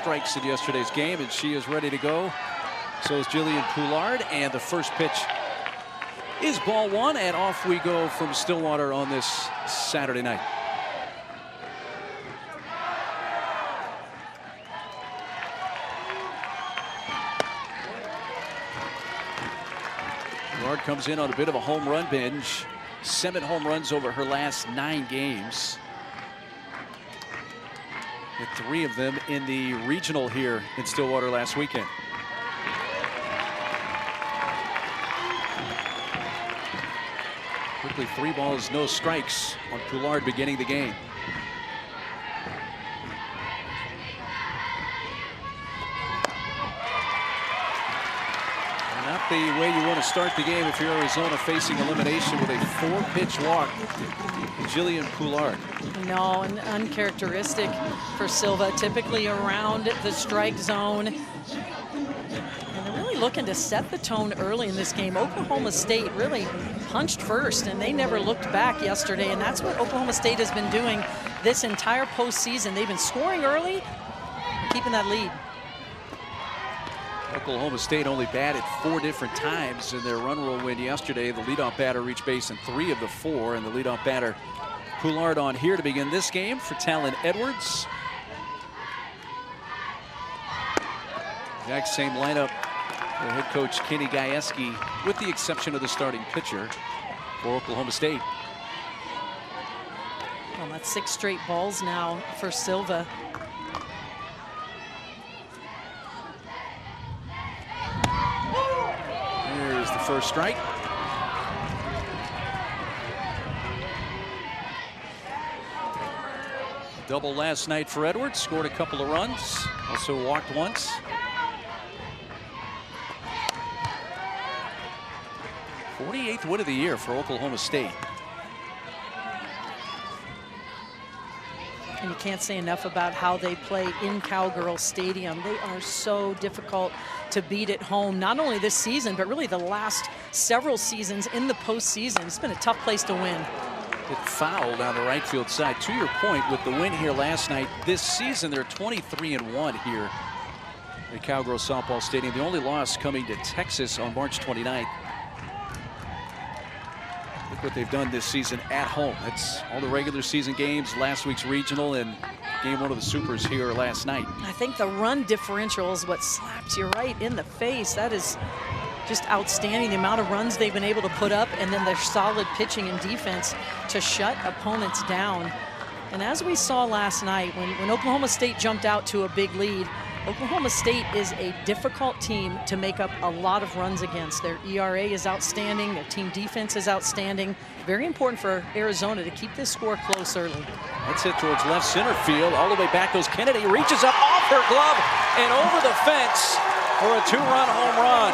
strikes in yesterday's game, and she is ready to go. So is Jillian Poulard, and the first pitch is ball one, and off we go from Stillwater on this Saturday night. Poulard comes in on a bit of a home run binge. 7 home runs over her last 9 games. With 3 of them in the regional here in Stillwater last weekend. Quickly 3 balls, no strikes on Poulard beginning the game. Not the way you want to start the game if you're Arizona facing elimination with a 4-pitch walk. Jillian Poulard. No, and uncharacteristic for Silva, typically around the strike zone. And they're really looking to set the tone early in this game. Oklahoma State really punched first, and they never looked back yesterday, and that's what Oklahoma State has been doing this entire postseason. They've been scoring early, keeping that lead. Oklahoma State only batted 4 different times in their run rule win yesterday. The leadoff batter reached base in 3 of the 4, and the leadoff batter Poulard on here to begin this game for Talon Edwards. Exact same lineup for head coach Kenny Gajewski, with the exception of the starting pitcher for Oklahoma State. Well, that's 6 straight balls now for Silva. Here's the first strike. Double last night for Edwards, scored a couple of runs, also walked once. '48th win of the year for Oklahoma State. And you can't say enough about how they play in Cowgirl Stadium. They are so difficult to beat at home, not only this season, but really the last several seasons in the postseason. It's been a tough place to win. It fouled on the right field side. To your point, with the win here last night, this season they're 23-1 here at Cowgirl Softball Stadium. The only loss coming to Texas on March 29th. Look what they've done this season at home. That's all the regular season games, last week's regional, and game 1 of the Supers here last night. I think the run differential is what slaps you right in the face. That is just outstanding, the amount of runs they've been able to put up, and then their solid pitching and defense to shut opponents down. And as we saw last night, when Oklahoma State jumped out to a big lead, Oklahoma State is a difficult team to make up a lot of runs against. Their ERA is outstanding, their team defense is outstanding. Very important for Arizona to keep this score close early. That's hit towards left center field. All the way back goes Kennedy, reaches up off her glove and over the fence for a 2-run home run.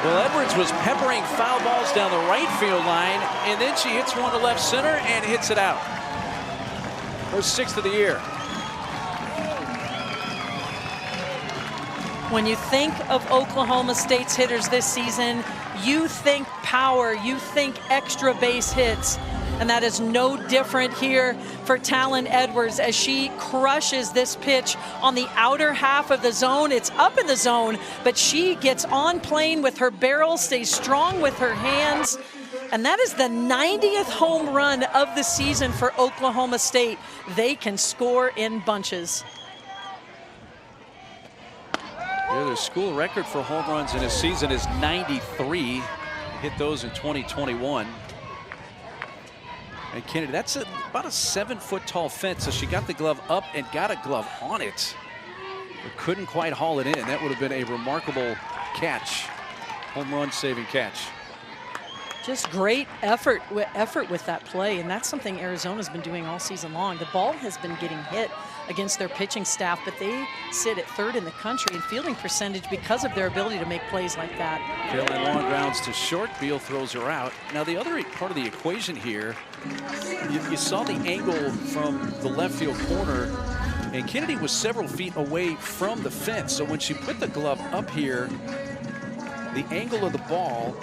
Well, Edwards was peppering foul balls down the right field line, and then she hits one to left center and hits it out. Her 6th of the year. When you think of Oklahoma State's hitters this season, you think power, you think extra base hits. And that is no different here for Talon Edwards as she crushes this pitch on the outer half of the zone. It's up in the zone, but she gets on plane with her barrel, stays strong with her hands. And that is the 90th home run of the season for Oklahoma State. They can score in bunches. Yeah, their school record for home runs in a season is 93. Hit those in 2021. And Kennedy, that's about a 7-foot tall fence, so she got the glove up and got a glove on it, but couldn't quite haul it in. That would have been a remarkable catch, home run saving catch. Just great effort with that play, and that's something Arizona's been doing all season long. The ball has been getting hit against their pitching staff, but they sit at 3rd in the country in fielding percentage because of their ability to make plays like that. Fairly long grounds to short. Beal throws her out. Now the other part of the equation here, you saw the angle from the left field corner, and Kennedy was several feet away from the fence. So when she put the glove up here, the angle of the ball,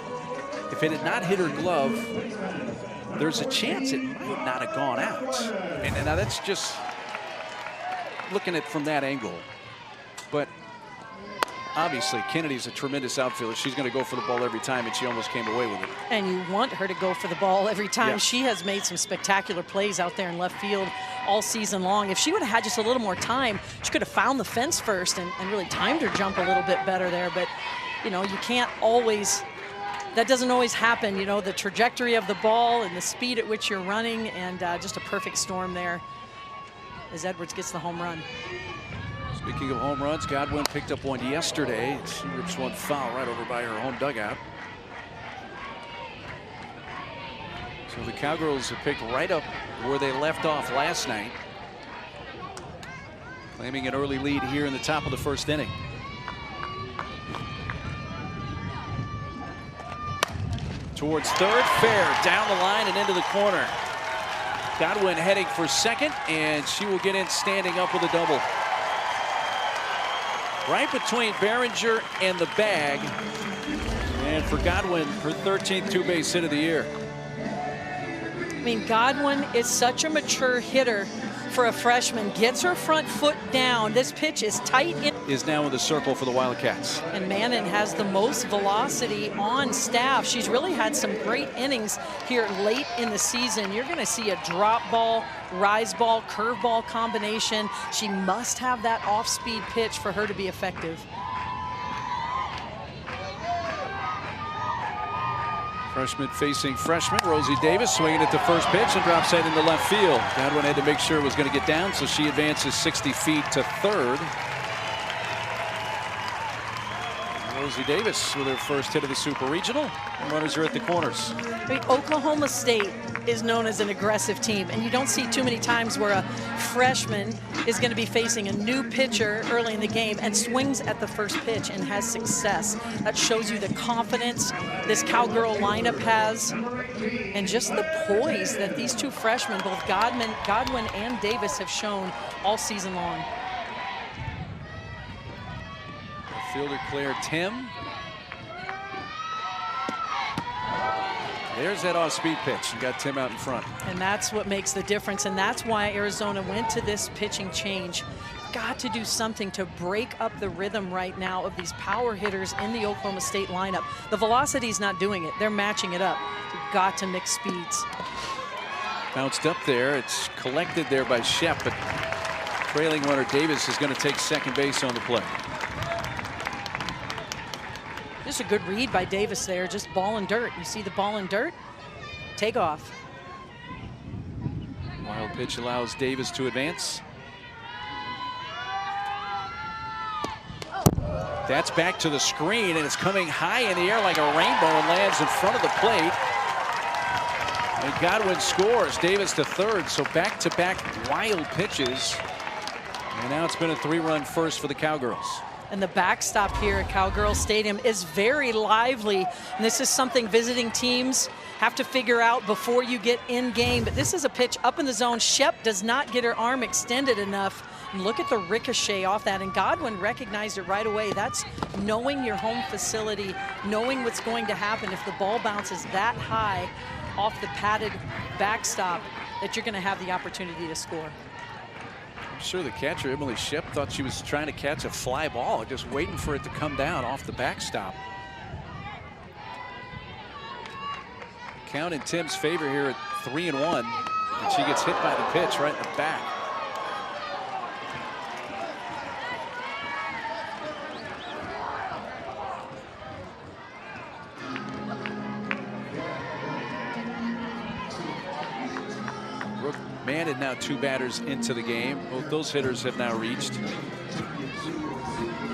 if it had not hit her glove, there's a chance it might not have gone out. And now that's just looking at it from that angle. But obviously, Kennedy's a tremendous outfielder. She's going to go for the ball every time, and she almost came away with it. And you want her to go for the ball every time. Yeah. She has made some spectacular plays out there in left field all season long. If she would have had just a little more time, she could have found the fence first and really timed her jump a little bit better there. But, you know, you can't always, that doesn't always happen. You know, the trajectory of the ball and the speed at which you're running, and just a perfect storm there as Edwards gets the home run. Speaking of home runs, Godwin picked up one yesterday. She rips one foul right over by her home dugout. So the Cowgirls have picked right up where they left off last night, claiming an early lead here in the top of the first inning. Towards third, fair, down the line and into the corner. Godwin heading for second, and she will get in standing up with a double. Right between Behringer and the bag. And for Godwin, her 13th two-base hit of the year. I mean, Godwin is such a mature hitter for a freshman. Gets her front foot down. This pitch is tight. Is now in the circle for the Wildcats. And Mannon has the most velocity on staff. She's really had some great innings here late in the season. You're going to see a drop ball, rise ball, curve ball combination. She must have that off-speed pitch for her to be effective. Freshman facing freshman. Rosie Davis swinging at the first pitch and drops that into left field. Godwin had to make sure it was going to get down, so she advances 60 feet to third. Rosie Davis with her first hit of the Super Regional. Runners are at the corners. I mean, Oklahoma State is known as an aggressive team, and you don't see too many times where a freshman is going to be facing a new pitcher early in the game and swings at the first pitch and has success. That shows you the confidence this Cowgirl lineup has, and just the poise that these two freshmen, both Godwin and Davis, have shown all season long. Fielder Claire Tim. There's that off-speed pitch. You got Tim out in front. And that's what makes the difference, and that's why Arizona went to this pitching change. Got to do something to break up the rhythm right now of these power hitters in the Oklahoma State lineup. The velocity's not doing it. They're matching it up. You've got to mix speeds. Bounced up there. It's collected there by Shep, but trailing runner Davis is going to take second base on the play. Just a good read by Davis there, just ball and dirt. You see the ball and dirt? Take off. Wild pitch allows Davis to advance. That's back to the screen, and it's coming high in the air like a rainbow and lands in front of the plate. And Godwin scores. Davis to third, so back-to-back wild pitches. And now it's been a three-run first for the Cowgirls. And the backstop here at Cowgirl Stadium is very lively. And this is something visiting teams have to figure out before you get in game. But this is a pitch up in the zone. Shep does not get her arm extended enough. And look at the ricochet off that. And Godwin recognized it right away. That's knowing your home facility, knowing what's going to happen if the ball bounces that high off the padded backstop, that you're going to have the opportunity to score. I'm sure the catcher, Emily Shep, thought she was trying to catch a fly ball, just waiting for it to come down off the backstop. Count in Tim's favor here at 3-1, and she gets hit by the pitch right in the back. Mannon now two batters into the game. Both those hitters have now reached.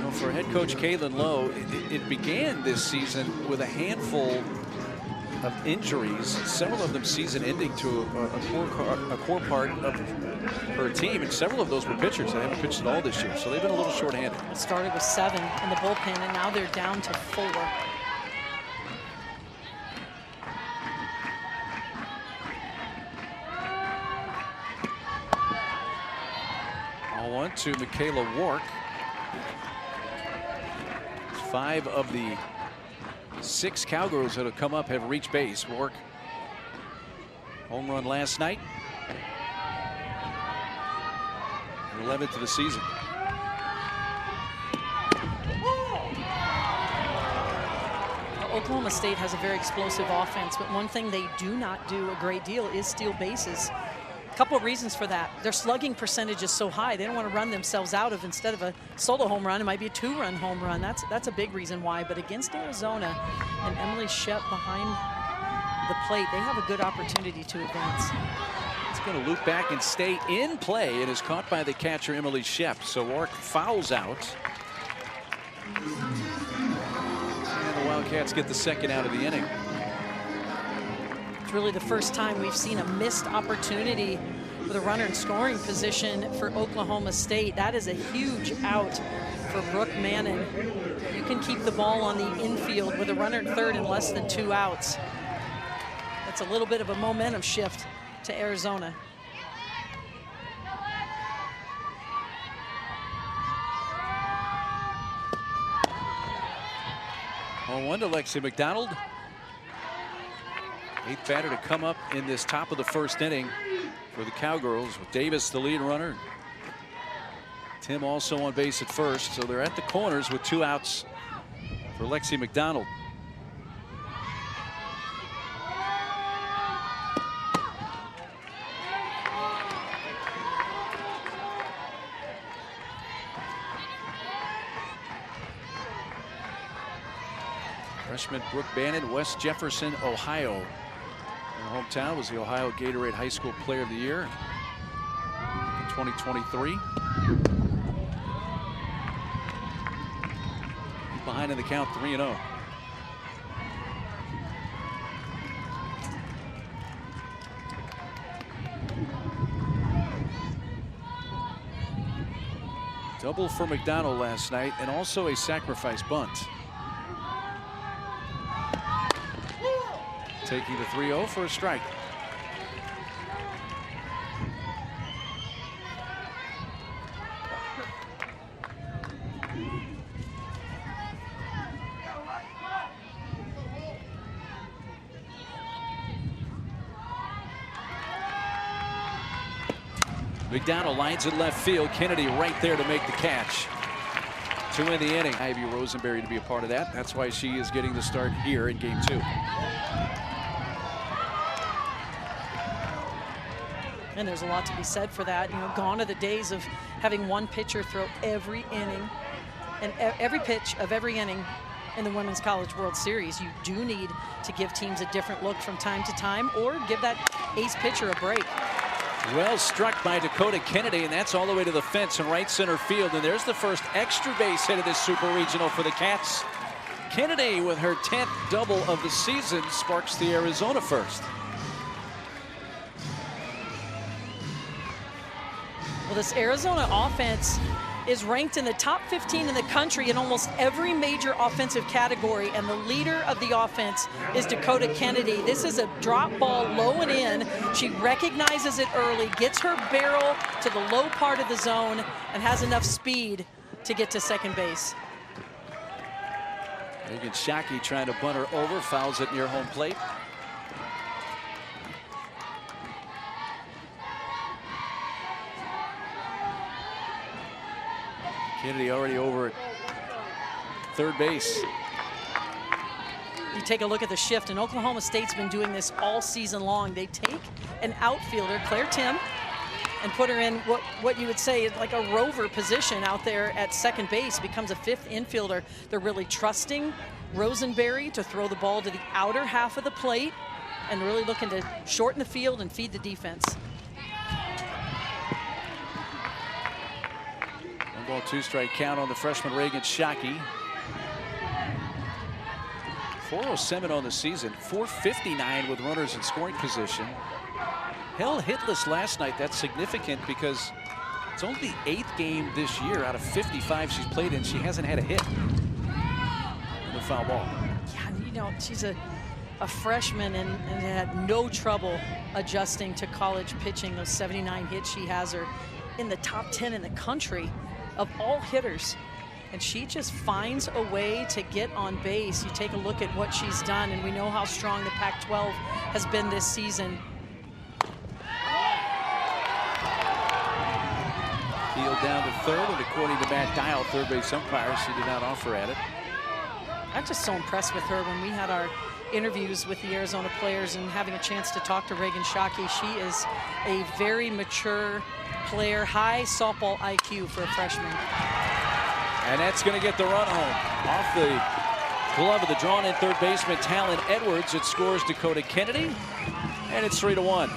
Well, for head coach Kaylin Lowe, it began this season with a handful of injuries, several of them season-ending to a core part of her team, and several of those were pitchers that haven't pitched at all this year, so they've been a little shorthanded. It started with 7 in the bullpen, and now they're down to 4. 1 to Michaela Wark. 5 of the 6 Cowgirls that have come up have reached base. Wark Home run last night. 11th of the season. Oklahoma State has a very explosive offense, but one thing they do not do a great deal is steal bases. A couple of reasons for that. Their slugging percentage is so high, they don't want to run themselves out of, instead of a solo home run, it might be a 2-run home run. That's a big reason why. But against Arizona and Emily Shep behind the plate, they have a good opportunity to advance. It's going to loop back and stay in play. It is caught by the catcher, Emily Shep. So Rourke fouls out. And the Wildcats get the second out of the inning. It's really the first time we've seen a missed opportunity with a runner in scoring position for Oklahoma State. That is a huge out for Brooke Mannon. You can keep the ball on the infield with a runner at third and less than 2 outs. That's a little bit of a momentum shift to Arizona. On 1 to Lexi McDonald. 8th batter to come up in this top of the first inning for the Cowgirls, with Davis the lead runner. Tim also on base at first, so they're at the corners with 2 outs for Lexi McDonald. Freshman Brooke Bannon, West Jefferson, Ohio. Her hometown was the Ohio Gatorade High School Player of the Year in 2023. Behind in the count, 3-0. Double for McDonald last night, and also a sacrifice bunt. Taking the 3-0 for a strike. McDonald lines it left field. Kennedy right there to make the catch to win the inning. Ivy Rosenberry to be a part of that. That's why she is getting the start here in game 2. And there's a lot to be said for that. You know, gone are the days of having one pitcher throw every inning and every pitch of every inning in the Women's College World Series. You do need to give teams a different look from time to time, or give that ace pitcher a break. Well struck by Dakota Kennedy, and that's all the way to the fence in right center field. And there's the first extra base hit of this Super Regional for the Cats. Kennedy, with her 10th double of the season, sparks the Arizona first. Well, this Arizona offense is ranked in the top 15 in the country in almost every major offensive category, and the leader of the offense is Dakota Kennedy. This is a drop ball low and in. She recognizes it early, gets her barrel to the low part of the zone, and has enough speed to get to second base. Megan Shockey trying to bunt her over, fouls it near home plate. Kennedy already over at third base. You take a look at the shift, and Oklahoma State's been doing this all season long. They take an outfielder, Claire Tim, and put her in what you would say is like a rover position out there at second base, becomes a 5th infielder. They're really trusting Rosenberry to throw the ball to the outer half of the plate, and really looking to shorten the field and feed the defense. 1 ball, 2 strike count on the freshman Reagan Shockey. 407 on the season, 459 with runners in scoring position. Held hitless last night. That's significant because it's only the 8th game this year out of 55 she's played in. She hasn't had a hit. And the foul ball. Yeah, you know, she's a freshman and had no trouble adjusting to college pitching. Those 79 hits she has are in the top 10 in the country of all hitters. And she just finds a way to get on base. You take a look at what she's done, and we know how strong the Pac-12 has been this season. grounded down to third, and according to Matt Dial, third base umpire, she did not offer at it. I'm just so impressed with her. When we had our interviews with the Arizona players and having a chance to talk to Reagan Shockey, she is a very mature player, high softball IQ for a freshman. And that's going to get the run home. Off the glove of the drawn-in third baseman, Talon Edwards. It scores Dakota Kennedy, and it's 3-1.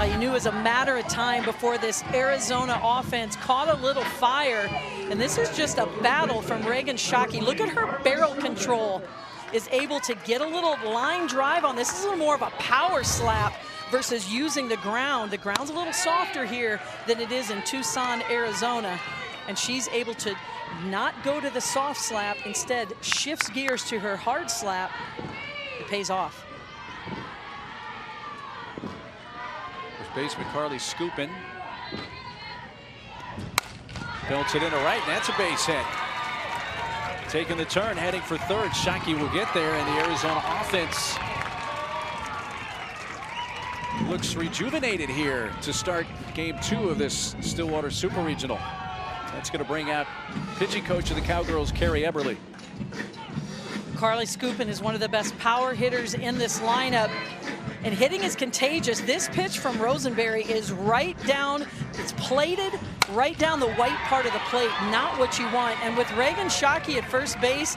You knew it was a matter of time before this Arizona offense caught a little fire. And this is just a battle from Reagan Shockey. Look at her barrel control. Is able to get a little line drive on this. This is a little more of a power slap versus using the ground. The ground's a little softer here than it is in Tucson, Arizona. And she's able to not go to the soft slap, instead shifts gears to her hard slap. It pays off. Baseman Carly scooping. Belts it into right, and that's a base hit. Taking the turn, heading for third. Shockey will get there, and the Arizona offense looks rejuvenated here to start game 2 of this Stillwater Super Regional. That's going to bring out pitching coach of the Cowgirls, Carrie Eberly. Carly Scoopin is one of the best power hitters in this lineup. And hitting is contagious. This pitch from Rosenberry is right down, it's plated right down the white part of the plate, not what you want. And with Reagan Shockey at first base,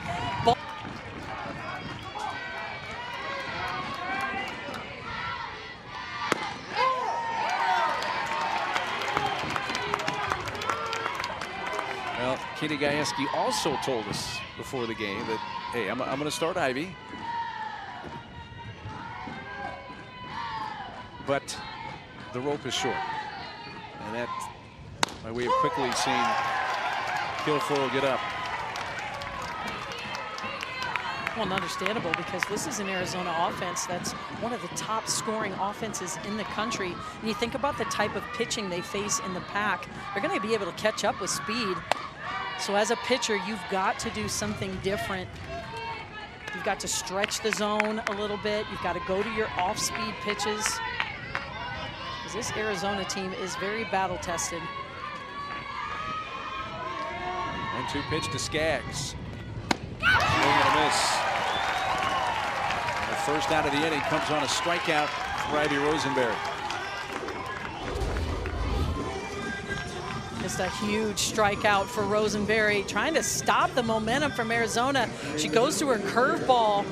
well, Kitty Gajewski also told us before the game that, hey, I'm going to start Ivy. But the rope is short. And that, by way of quickly seeing Kilfoyle get up. Well, understandable, because this is an Arizona offense that's one of the top scoring offenses in the country. And you think about the type of pitching they face in the pack, they're going to be able to catch up with speed. So as a pitcher, you've got to do something different. You've got to stretch the zone a little bit. You've got to go to your off-speed pitches. This Arizona team is very battle-tested. 1-2 pitch to Skaggs. Swing and a miss. The first out of the inning comes on a strikeout for Ivy Rosenberry. Just a huge strikeout for Rosenberry, trying to stop the momentum from Arizona. She goes to her curveball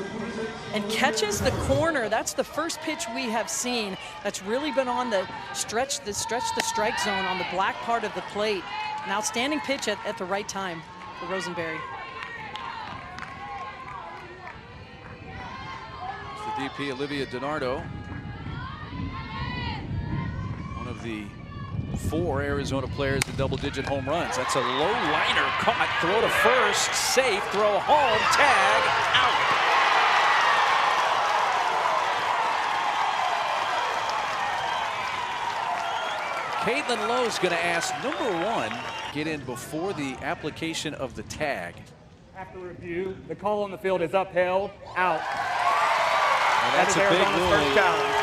and catches the corner. That's the first pitch we have seen that's really been on the stretch the strike zone on the black part of the plate. An outstanding pitch at the right time for Rosenberry. It's the DP, Olivia DiNardo. One of the 4 Arizona players with double-digit home runs. That's a low liner caught. Throw to first, safe. Throw home, tag, out. Caitlin Lowe's going to ask number 1, get in before the application of the tag. After review, the call on the field is upheld, out. And that's a big Arizona's ruling. first challenge.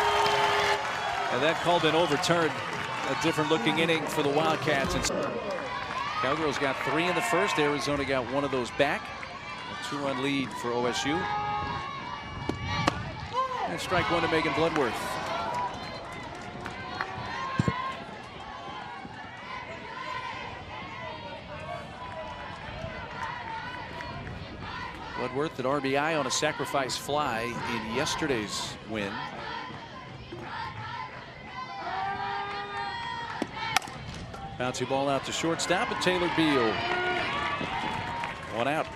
And that call been overturned. A different looking inning for the Wildcats. And Cowgirls got 3 in the first. Arizona got 1 of those back. A 2-run lead for OSU. And strike 1 to Megan Bloodworth. Bloodworth at RBI on a sacrifice fly in yesterday's win. Bouncy ball out to shortstop, and Taylor Beal. 1 out.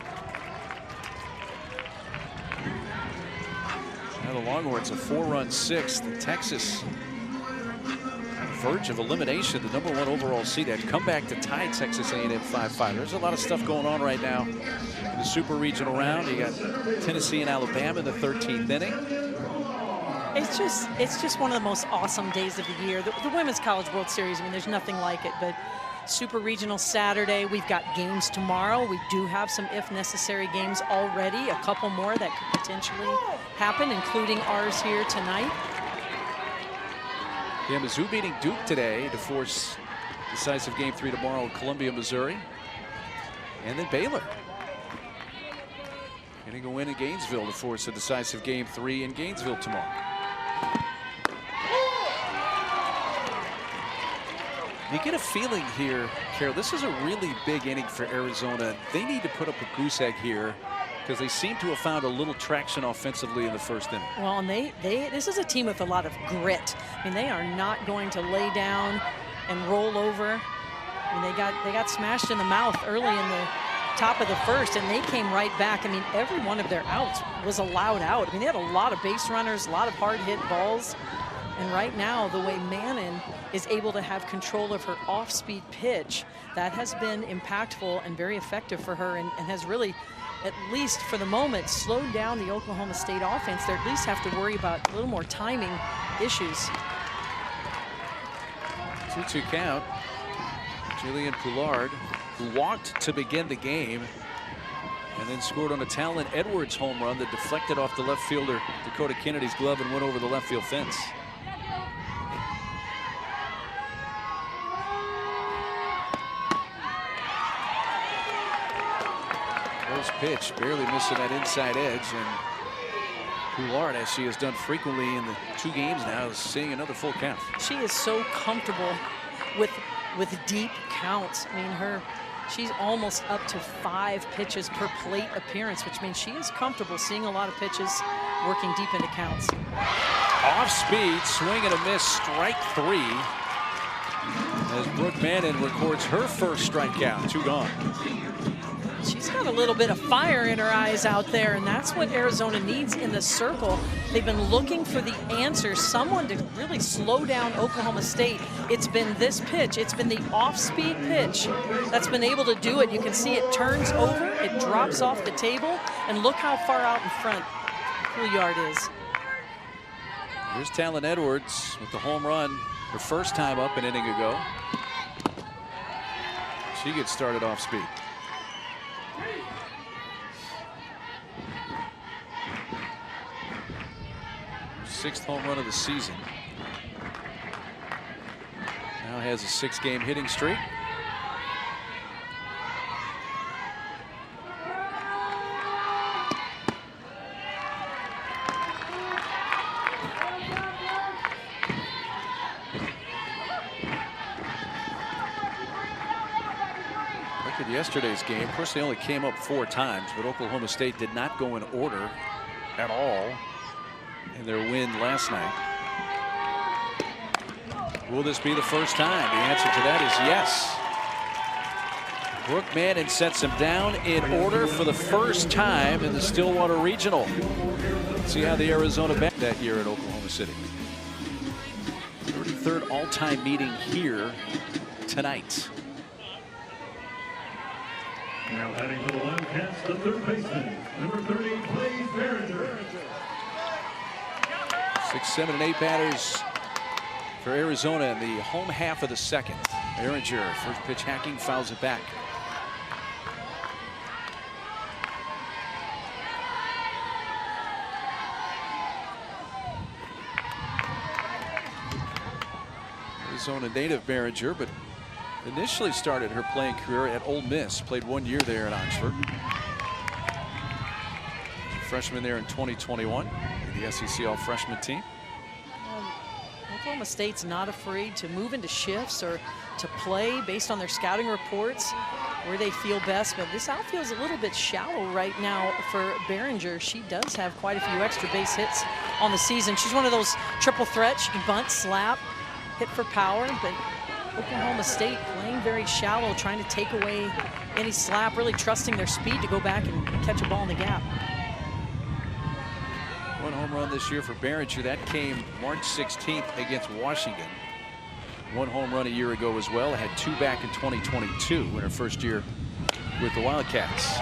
Now the Longhorns a 4-run 6th. Texas on the verge of elimination. The number 1 overall seed had come back to tie Texas A&M 5-5. There's a lot of stuff going on right now in the Super Regional round. You got Tennessee and Alabama in the 13th inning. It's just one of the most awesome days of the year. The Women's College World Series, I mean, there's nothing like it, but Super Regional Saturday, we've got games tomorrow. We do have some if necessary games already, a couple more that could potentially happen, including ours here tonight. Yeah, Mizzou beating Duke today to force decisive game 3 tomorrow in Columbia, Missouri. And then Baylor getting a win in Gainesville to force a decisive game 3 in Gainesville tomorrow. You get a feeling here, Carol, this is a really big inning for Arizona. They need to put up a goose egg here because they seem to have found a little traction offensively in the first inning. Well, and this is a team with a lot of grit. I mean, they are not going to lay down and roll over. I mean, they got smashed in the mouth early in the top of the first, and they came right back. I mean, every one of their outs was allowed out. I mean, they had a lot of base runners, a lot of hard hit balls. And right now, the way Mannon is able to have control of her off-speed pitch, that has been impactful and very effective for her, and has really, at least for the moment, slowed down the Oklahoma State offense. They at least have to worry about a little more timing issues. 2-2 count. Jillian Poulard, who walked to begin the game and then scored on a Talon Edwards home run that deflected off the left fielder Dakota Kennedy's glove and went over the left field fence. First pitch, barely missing that inside edge, and Poulard, as she has done frequently in the 2 games now, is seeing another full count. She is so comfortable with deep counts. I mean, she's almost up to 5 pitches per plate appearance, which means she is comfortable seeing a lot of pitches, working deep into counts. Off speed, swing and a miss, strike 3. As Brooke Mannon records her first strikeout, 2 gone. She's got a little bit of fire in her eyes out there, and that's what Arizona needs in the circle. They've been looking for the answer, someone to really slow down Oklahoma State. It's been this pitch. It's been the off-speed pitch that's been able to do it. You can see it turns over, it drops off the table, and look how far out in front Poulard is. Here's Talon Edwards with the home run, her first time up an inning ago. She gets started off speed. 6th home run of the season. Now has a 6-game hitting streak. Look at yesterday's game. Of course, they only came up 4 times, but Oklahoma State did not go in order at all in their win last night. Will this be the first time? The answer to that is yes. Brooke Mannon sets him down in order for the first time in the Stillwater Regional. Let's see how the Arizona back that year at Oklahoma City. 33rd all-time meeting here tonight. Now heading to the left, catch the third baseman, number 30, Blaze Behringer. 6, 7, and 8 batters for Arizona in the home half of the second. Behringer, first pitch hacking, fouls it back. Arizona native Behringer, but initially started her playing career at Ole Miss. Played 1 year there at Oxford. Freshman there in 2021. The SEC all-freshman team. Oklahoma State's not afraid to move into shifts or to play based on their scouting reports where they feel best. But this outfield's a little bit shallow right now for Behringer. She does have quite a few extra base hits on the season. She's one of those triple threats. She can bunt, slap, hit for power. But Oklahoma State playing very shallow, trying to take away any slap, really trusting their speed to go back and catch a ball in the gap. 1 home run this year for Behringer. That came March 16th against Washington. 1 home run a year ago as well. Had 2 back in 2022 in her first year with the Wildcats.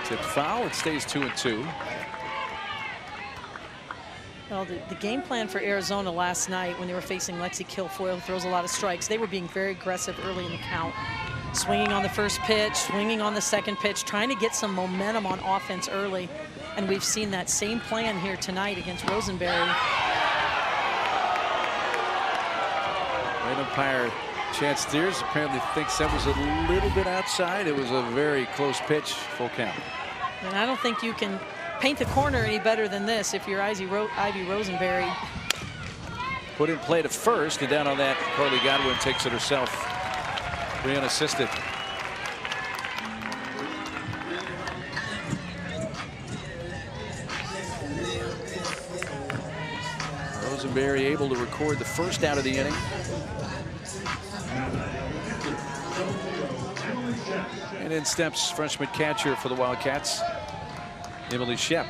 Tipped foul. It stays 2-2. Well, the game plan for Arizona last night when they were facing Lexi Kilfoyle, who throws a lot of strikes, they were being very aggressive early in the count. Swinging on the first pitch, swinging on the second pitch, trying to get some momentum on offense early. And we've seen that same plan here tonight against Rosenberry. Right umpire Chad Steers apparently thinks that was a little bit outside. It was a very close pitch, full count. And I don't think you can paint the corner any better than this if you're Ivy Rosenberry. Put in play to first, and down on that, Carly Godwin takes it herself. Three unassisted. Rosenberry able to record the first out of the inning. And in steps freshman catcher for the Wildcats, Emily Shep.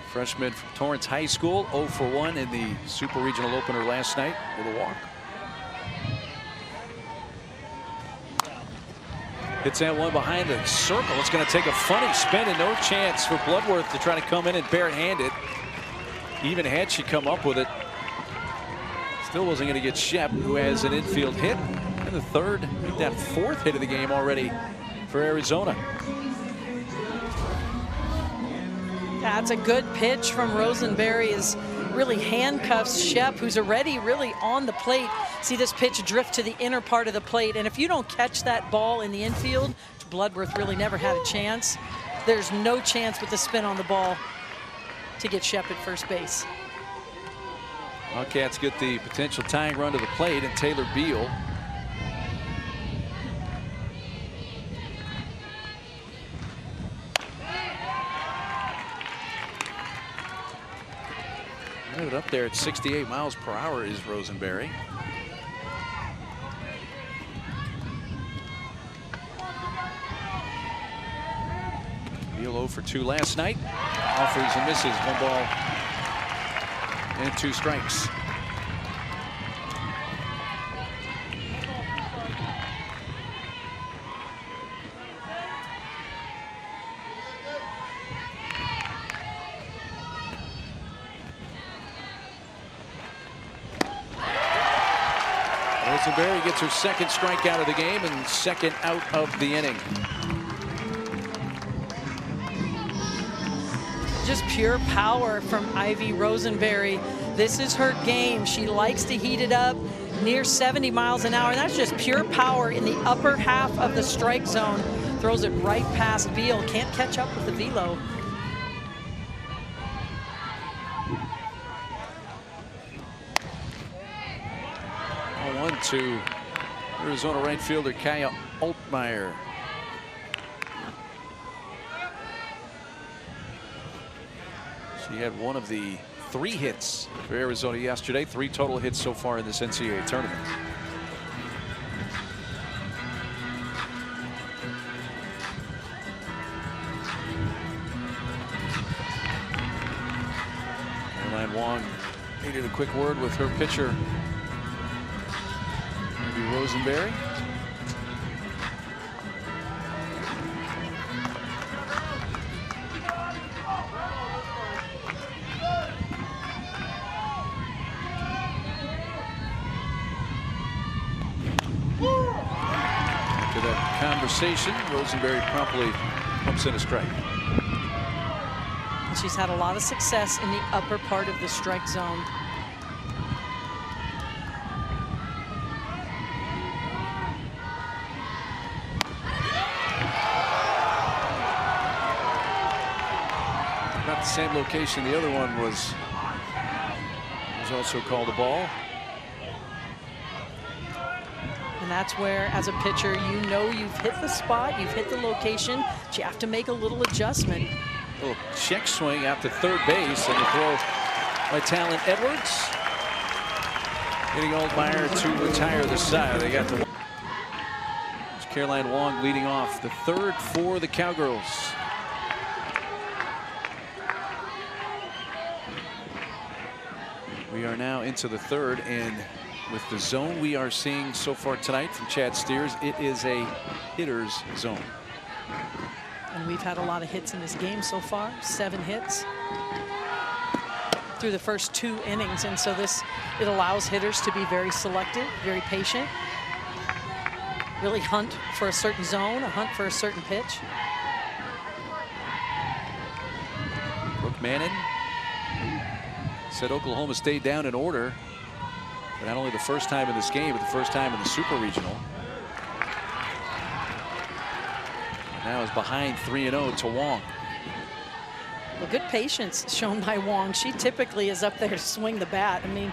Freshman from Torrance High School, 0 for 1 in the Super Regional opener last night with a walk. Hits that one behind the circle. It's going to take a funny spin and no chance for Bloodworth to try to come in and barehand it. Even had she come up with it, still wasn't going to get Shep, who has an infield hit. And the third, I think that fourth hit of the game already for Arizona. That's a good pitch from Rosenberry. Is really handcuffs Shep, who's already really on the plate. See this pitch drift to the inner part of the plate, and if you don't catch that ball in the infield, Bloodworth really never had a chance. There's no chance with the spin on the ball to get Shep at first base. Wildcats get the potential tying run to the plate, and Taylor Beal. Up there at 68 miles per hour is Rosenberry. Beal 0 for 2 last night. Offers and misses. 1 ball and 2 strikes. Rosenberry gets her second strikeout of the game and second out of the inning. Just pure power from Ivy Rosenberry. This is her game. She likes to heat it up near 70 miles an hour. And that's just pure power in the upper half of the strike zone. Throws it right past Beal. Can't catch up with the velo. 1 to Arizona right fielder Kaya Altmaier. She had one of the 3 hits for Arizona yesterday. 3 total hits so far in this NCAA tournament. Caroline Wong needed a quick word with her pitcher, Rosenberry. After that conversation, Rosenberry promptly pumps in a strike. She's had a lot of success in the upper part of the strike zone. Not the same location. The other one was also called a ball. And that's where, as a pitcher, you know you've hit the spot, you've hit the location, but you have to make a little adjustment. A little check swing out to third base, and the throw by Talon Edwards. Getting Altmaier to retire the side. They got the Caroline Wong leading off the third for the Cowgirls. We are now into the third, and with the zone we are seeing so far tonight from Chad Steers, it is a hitter's zone. And we've had a lot of hits in this game so far, 7 hits through the first 2 innings. And so it allows hitters to be very selective, very patient, really hunt for a certain zone, a hunt for a certain pitch. Brooke Mannon said Oklahoma stayed down in order, but not only the first time in this game, but the first time in the Super Regional. Now is behind 3-0 to Wong. Well, good patience shown by Wong. She typically is up there to swing the bat. I mean,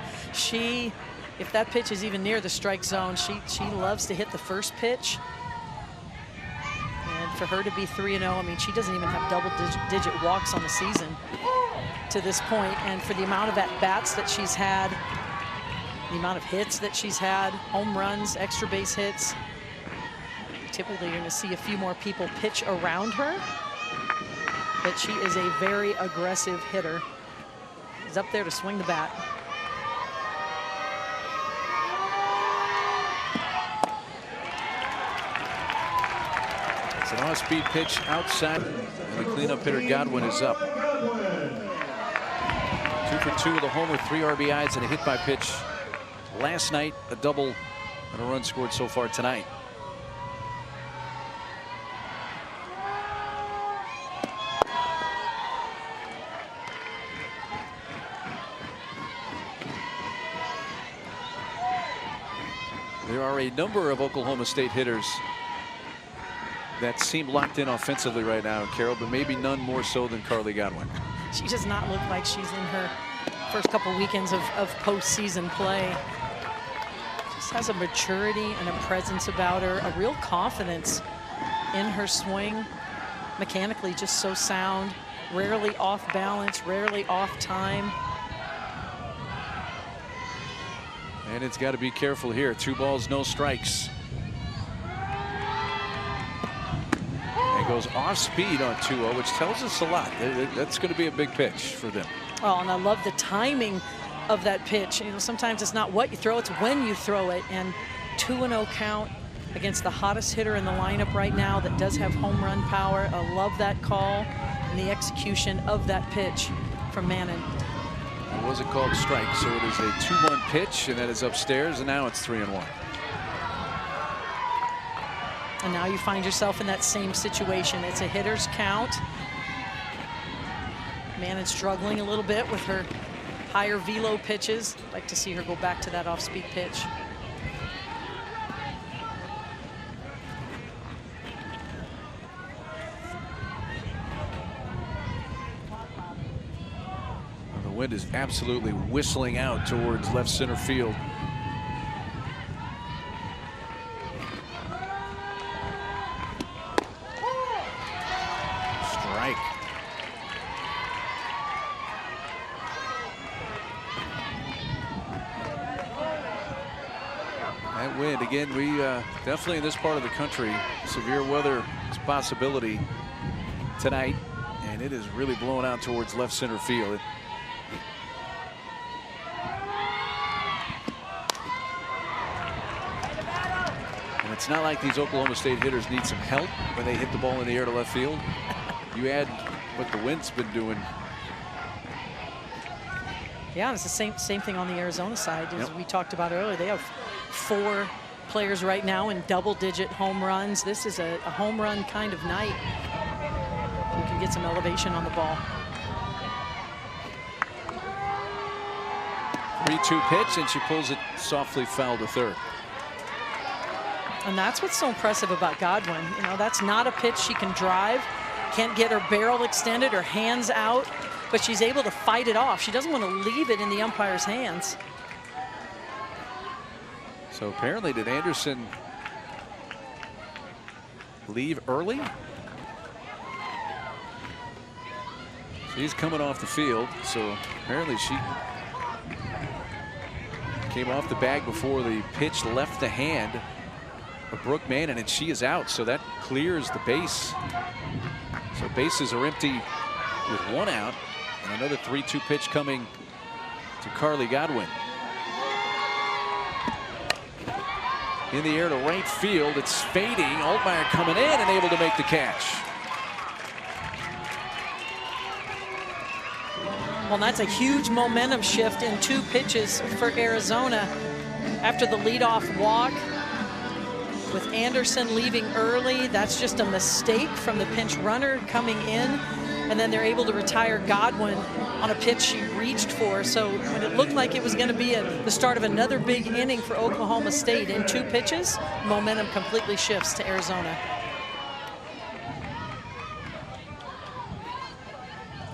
if that pitch is even near the strike zone, she loves to hit the first pitch. And for her to be 3-0, I mean, she doesn't even have double-digit walks on the season to this point. And for the amount of at-bats that she's had, the amount of hits that she's had, home runs, extra base hits, typically you're going to see a few more people pitch around her, but she is a very aggressive hitter. She's up there to swing the bat. It's an off-speed pitch outside, and the cleanup hitter Godwin is up. 2 for 2 with a homer, 3 RBIs, and a hit by pitch last night, a double, and a run scored so far tonight. There are a number of Oklahoma State hitters that seem locked in offensively right now, Carol, but maybe none more so than Carly Godwin. She does not look like she's in her first couple weekends of postseason play. Just has a maturity and a presence about her, a real confidence in her swing. Mechanically just so sound, rarely off balance, rarely off time. And it's got to be careful here. 2 balls, no strikes. And goes off speed on 2-0, which tells us a lot. That's going to be a big pitch for them. Oh, and I love the timing of that pitch. You know, sometimes it's not what you throw, it's when you throw it. And 2-0 count against the hottest hitter in the lineup right now that does have home run power. I love that call and the execution of that pitch from Mannon. It was a called strike, so it is a 2-1 pitch, and that is upstairs, and now it's 3-1. And now you find yourself in that same situation. It's a hitter's count. Mannon struggling a little bit with her higher velo pitches. I'd like to see her go back to that off-speed pitch. The wind is absolutely whistling out towards left center field. Strike. That wind again, we definitely in this part of the country, severe weather is a possibility tonight, and it is really blowing out towards left center field. And it's not like these Oklahoma State hitters need some help when they hit the ball in the air to left field. You add what the wind's been doing. Yeah, and it's the same thing on the Arizona side. As we talked about earlier, they have 4 players right now in double-digit home runs. This is a home run kind of night. You can get some elevation on the ball. 3-2 pitch, and she pulls it softly foul to third. And that's what's so impressive about Godwin. You know, that's not a pitch she can drive, can't get her barrel extended, her hands out, but she's able to fight it off. She doesn't want to leave it in the umpire's hands. So apparently, did Anderson leave early? She's coming off the field, so apparently she came off the bag before the pitch left the hand of Brooke Mannon, and she is out, so that clears the base. So bases are empty with 1 out, and another 3-2 pitch coming to Carly Godwin. In the air to right field. It's fading. Altmaier coming in and able to make the catch. Well, that's a huge momentum shift in 2 pitches for Arizona after the leadoff walk. With Anderson leaving early, that's just a mistake from the pinch runner coming in. And then they're able to retire Godwin on a pitch she reached for. So when it looked like it was going to be the start of another big inning for Oklahoma State in 2 pitches, momentum completely shifts to Arizona.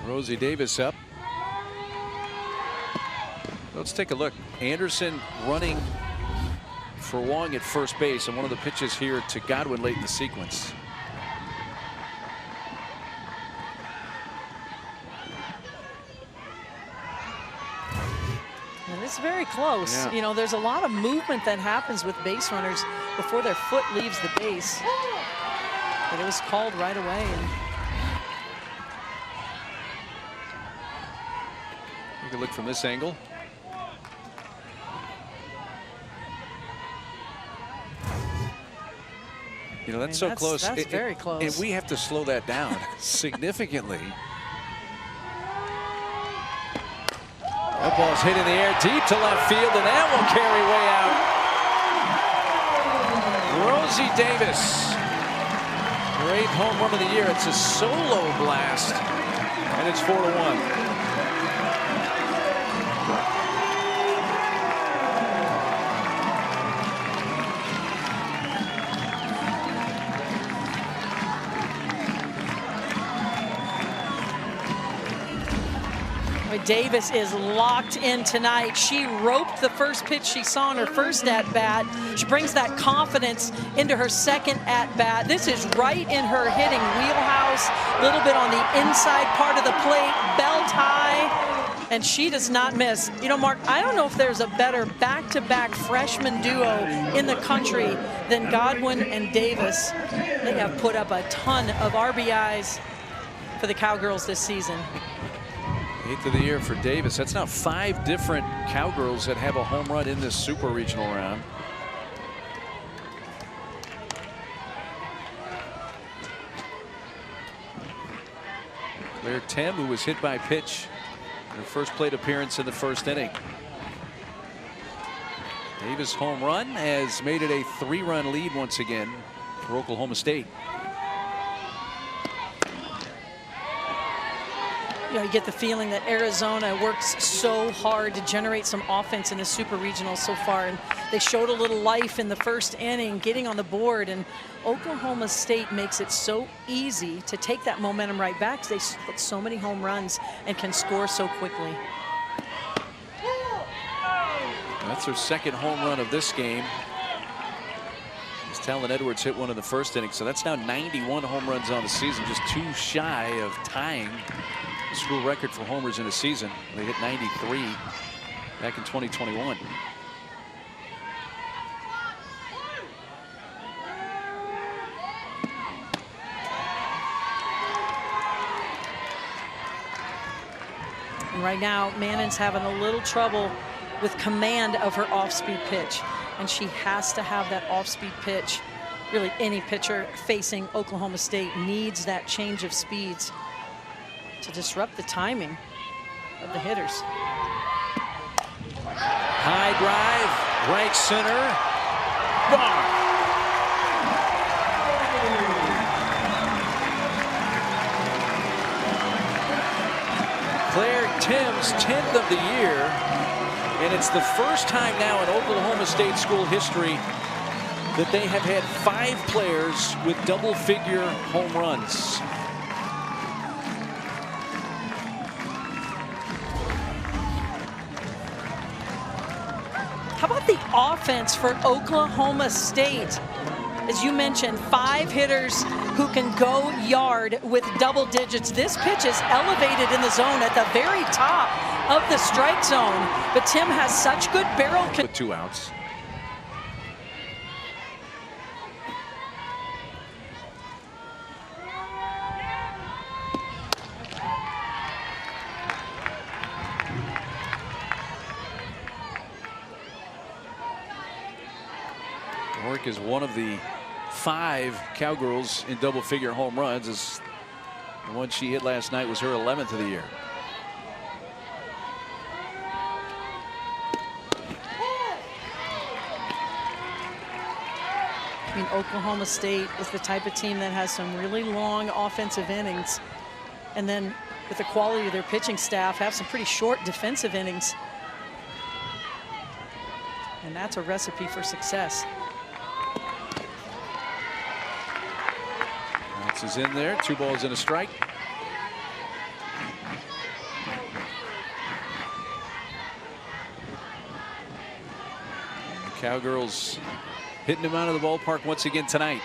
Rosie Davis up. Let's take a look. Anderson running for Wong at first base, and one of the pitches here to Godwin late in the sequence. And it's very close. Yeah. You know, there's a lot of movement that happens with base runners before their foot leaves the base. But it was called right away. And take a look from this angle. You know, that's so close. That's very close. And we have to slow that down significantly. That ball's hit in the air deep to left field, and that will carry way out. Rosie Davis, her 8th home run of the year. It's a solo blast, and it's 4-1. Davis is locked in tonight. She roped the first pitch she saw in her first at-bat. She brings that confidence into her second at-bat. This is right in her hitting wheelhouse, a little bit on the inside part of the plate, belt high, and she does not miss. You know, Mark, I don't know if there's a better back-to-back freshman duo in the country than Godwin and Davis. They have put up a ton of RBIs for the Cowgirls this season. 8th of the year for Davis. That's now 5 different Cowgirls that have a home run in this super regional round. Claire Tim, who was hit by pitch in her first plate appearance in the first inning. Davis' home run has made it a 3-run lead once again for Oklahoma State. You know, you get the feeling that Arizona works so hard to generate some offense in the super regional so far, and they showed a little life in the first inning, getting on the board, and Oklahoma State makes it so easy to take that momentum right back because they hit so many home runs and can score so quickly. That's her 2nd home run of this game. As Talon Edwards hit one in the first inning, so that's now 91 home runs on the season, just 2 shy of tying the school record for homers in a season. They hit 93 back in 2021. And right now, Mannon's having a little trouble with command of her off-speed pitch, and she has to have that off-speed pitch. Really, any pitcher facing Oklahoma State needs that change of speeds to disrupt the timing of the hitters. High drive, right center, gone. Claire Tim's 10th of the year, and it's the first time now in Oklahoma State school history that they have had 5 players with double-figure home runs. How about the offense for Oklahoma State? As you mentioned, 5 hitters who can go yard with double digits. This pitch is elevated in the zone at the very top of the strike zone. But Tim has such good barrel control. With 2 outs. Rourke is one of the 5 Cowgirls in double-figure home runs. As the one she hit last night was her 11th of the year. I mean, Oklahoma State is the type of team that has some really long offensive innings, and then with the quality of their pitching staff, have some pretty short defensive innings. And that's a recipe for success. Is in there, 2 balls and a strike. The Cowgirls hitting him out of the ballpark once again tonight.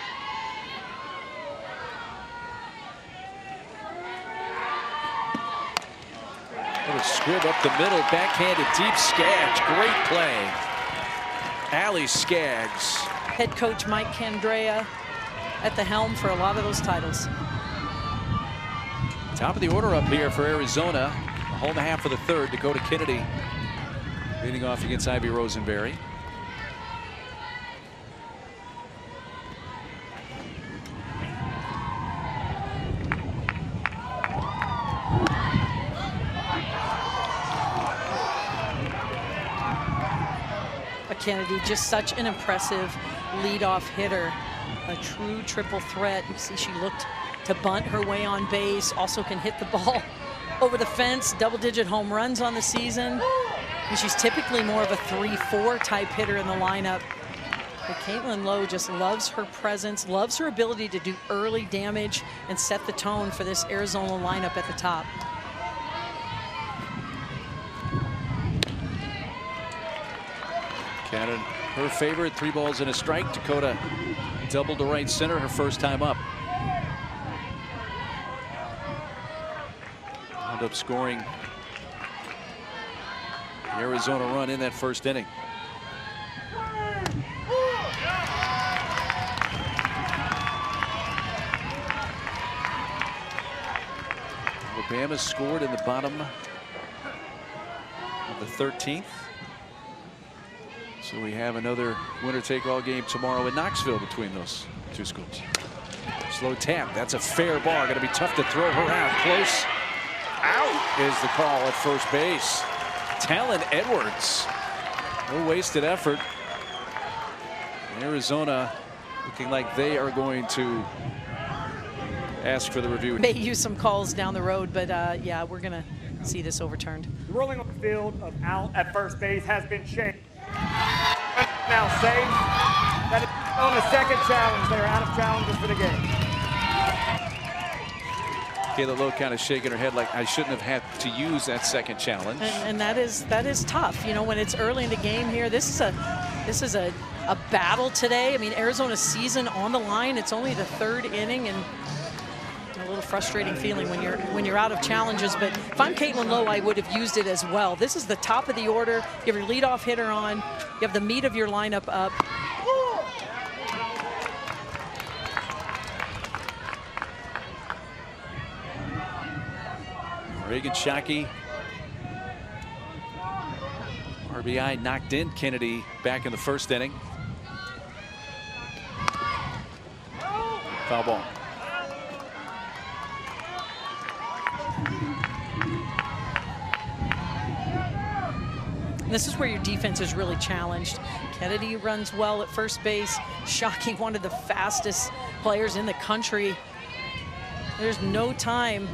Little squib up the middle, backhanded deep. Skaggs, great play. Allie Skaggs. Head coach Mike Candrea at the helm for a lot of those titles. Top of the order up here for Arizona. A whole and a half for the 3rd. Dakota Kennedy leading off against Ivy Rosenberry. Kennedy, just such an impressive leadoff hitter. A true triple threat. You see she looked to bunt her way on base, also can hit the ball over the fence, double-digit home runs on the season. And she's typically more of a 3-4 type hitter in the lineup. But Caitlin Lowe just loves her presence, loves her ability to do early damage and set the tone for this Arizona lineup at the top. Cannon, her favorite, 3 balls and a strike. Dakota double to right center, her first time up. Wound up scoring the Arizona run in that first inning. Alabama scored in the bottom of the 13th. So we have another winner-take-all game tomorrow in Knoxville between those 2 schools. Slow tap. That's a fair ball. Going to be tough to throw her out. Close. Out is the call at first base. Talon Edwards. No wasted effort. Arizona looking like they are going to ask for the review. May use some calls down the road, but yeah, we're going to see this overturned. The ruling on the field of out at first base has been changed. Now safe. That is on the 2nd challenge. They're out of challenges for the game. Kayla Lowe kind of shaking her head like I shouldn't have had to use that 2nd challenge. And that is tough. You know, when it's early in the game here, this is a battle today. I mean, Arizona's season on the line. It's only the 3rd inning, and a little frustrating feeling when you're out of challenges. But if I'm Caitlin Lowe, I would have used it as well. This is the top of the order. You have your leadoff hitter on. You have the meat of your lineup up. Reagan Shockey. RBI knocked in Kennedy back in the 1st inning. Foul ball. And this is where your defense is really challenged. Kennedy runs well at first base. Shockey, one of the fastest players in the country. There's no time.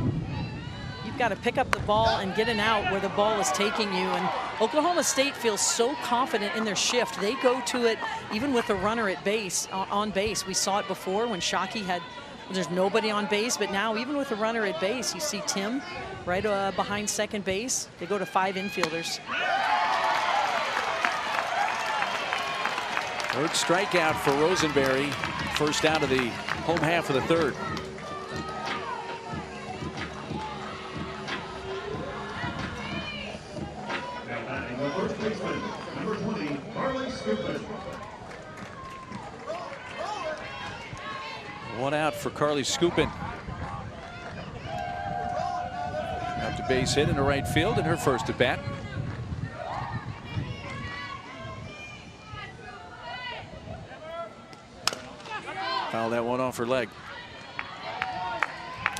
You've got to pick up the ball and get an out where the ball is taking you. And Oklahoma State feels so confident in their shift. They go to it even with a runner at base, on base. We saw it before when Shockey had, there's nobody on base, but now even with a runner at base, you see Tim right behind 2nd base. They go to 5 infielders. 3rd strikeout for Rosenberry. First out of the home half of the 3rd. Now batting the first baseman, number 20, Carly Scoopin. 1 out for Carly Scoopin. Out to base hit into right field in her first at bat. Foul that one off her leg.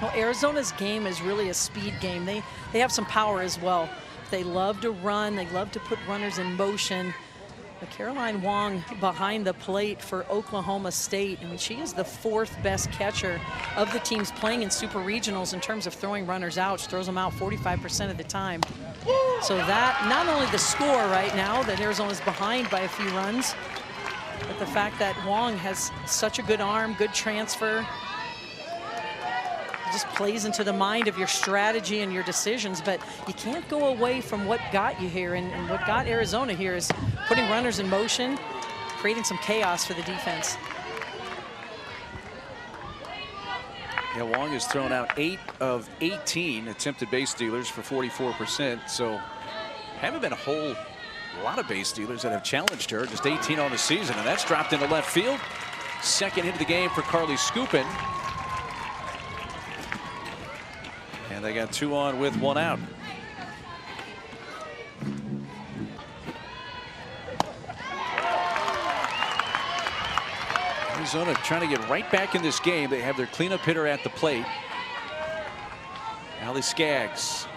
Well, Arizona's game is really a speed game. They have some power as well. They love to run. They love to put runners in motion. But Caroline Wong behind the plate for Oklahoma State. I mean, she is the 4th best catcher of the teams playing in super regionals in terms of throwing runners out. She throws them out 45% of the time. So that, not only the score right now, that Arizona's behind by a few runs, but the fact that Wong has such a good arm, good transfer. It just plays into the mind of your strategy and your decisions, but you can't go away from what got you here. And what got Arizona here is putting runners in motion, creating some chaos for the defense. Yeah, Wong has thrown out 8 of 18 attempted base stealers for 44%. So haven't been a whole lot of base stealers that have challenged her. Just 18 on the season, and that's dropped into left field. Second hit of the game for Carly Skupin. And they got 2 on with 1 out. Arizona trying to get right back in this game. They have their cleanup hitter at the plate, Allie Skaggs.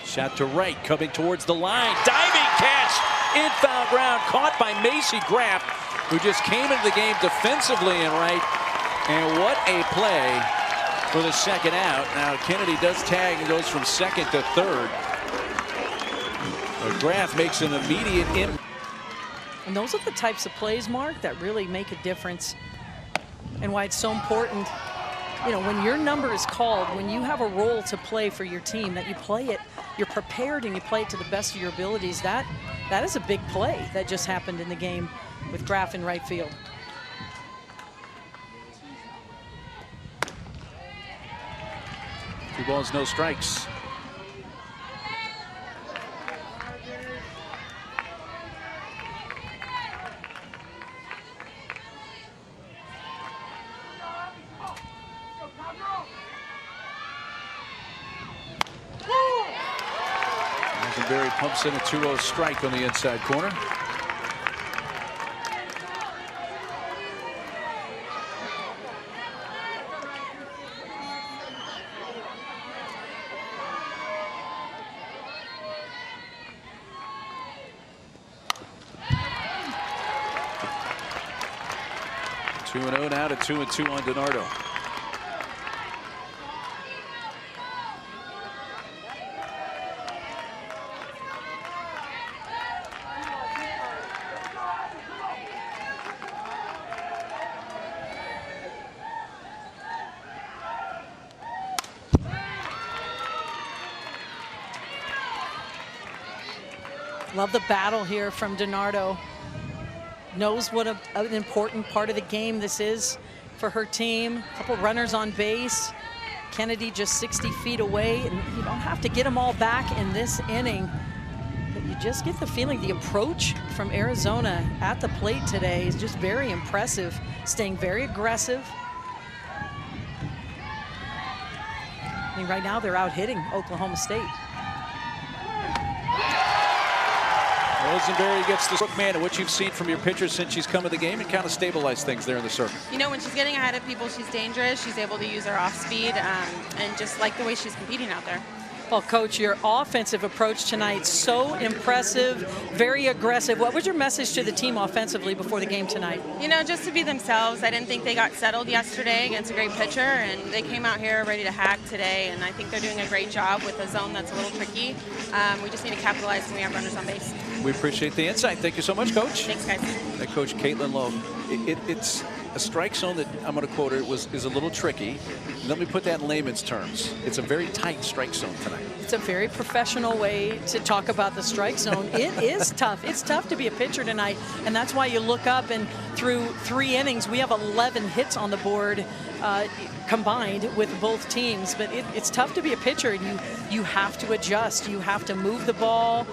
Shot to right, coming towards the line. Diving catch, inbound ground, caught by Macy Graff, who just came into the game defensively and right. And what a play for the second out. Now Kennedy does tag and goes from second to third. But Graff makes an immediate impact. And those are the types of plays, Mark, that really make a difference, and why it's so important, you know, when your number is called, when you have a role to play for your team, that you play it, you're prepared and you play it to the best of your abilities. That is a big play that just happened in the game with Graff in right field. Two balls, no strikes. Barry pumps in a 2-0 strike on the inside corner. Two and 0 now to 2-2 on DiNardo. Love the battle here from DiNardo. Knows what an important part of the game this is for her team. A couple runners on base. Kennedy just 60 feet away, and you don't have to get them all back in this inning. But you just get the feeling the approach from Arizona at the plate today is just very impressive, staying very aggressive. I mean, right now they're out hitting Oklahoma State. Rosenberry gets the Brookman, and what you've seen from your pitcher since she's come to the game and kind of stabilized things there in the circle. You know, when she's getting ahead of people, she's dangerous. She's able to use her off speed, and just like the way she's competing out there. Well, Coach, your offensive approach tonight, so impressive, very aggressive. What was your message to the team offensively before the game tonight? You know, just to be themselves. I didn't think they got settled yesterday against a great pitcher, and they came out here ready to hack today, and I think they're doing a great job with a zone that's a little tricky. We just need to capitalize when we have runners on base. We appreciate the insight. Thank you so much, Coach. Thanks, guys. That Coach Caitlin Lowe. It's a strike zone that, I'm going to quote her, is a little tricky. Let me put that in layman's terms. It's a very tight strike zone tonight. It's a very professional way to talk about the strike zone. It is tough. It's tough to be a pitcher tonight, and that's why you look up, and through 3 innings, we have 11 hits on the board combined with both teams. But it's tough to be a pitcher, and you have to adjust. You have to move the ball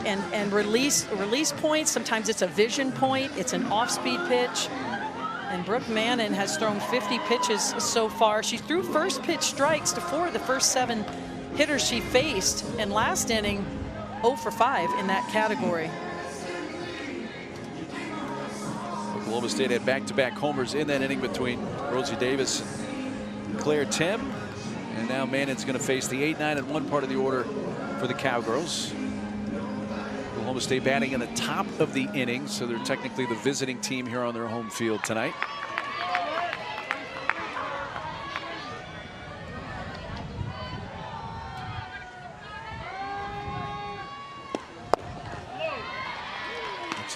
and release points. Sometimes it's a vision point. It's an off-speed pitch. And Brooke Mannon has thrown 50 pitches so far. She threw first pitch strikes to 4 of the first 7 hitters she faced. And last inning, 0 for 5 in that category. Oklahoma State had back-to-back homers in that inning between Rosie Davis and Claire Tim. And now Mannon's going to face the 8, 9, and 1 part of the order for the Cowgirls. Oklahoma State batting in the top of the inning, so they're technically the visiting team here on their home field tonight.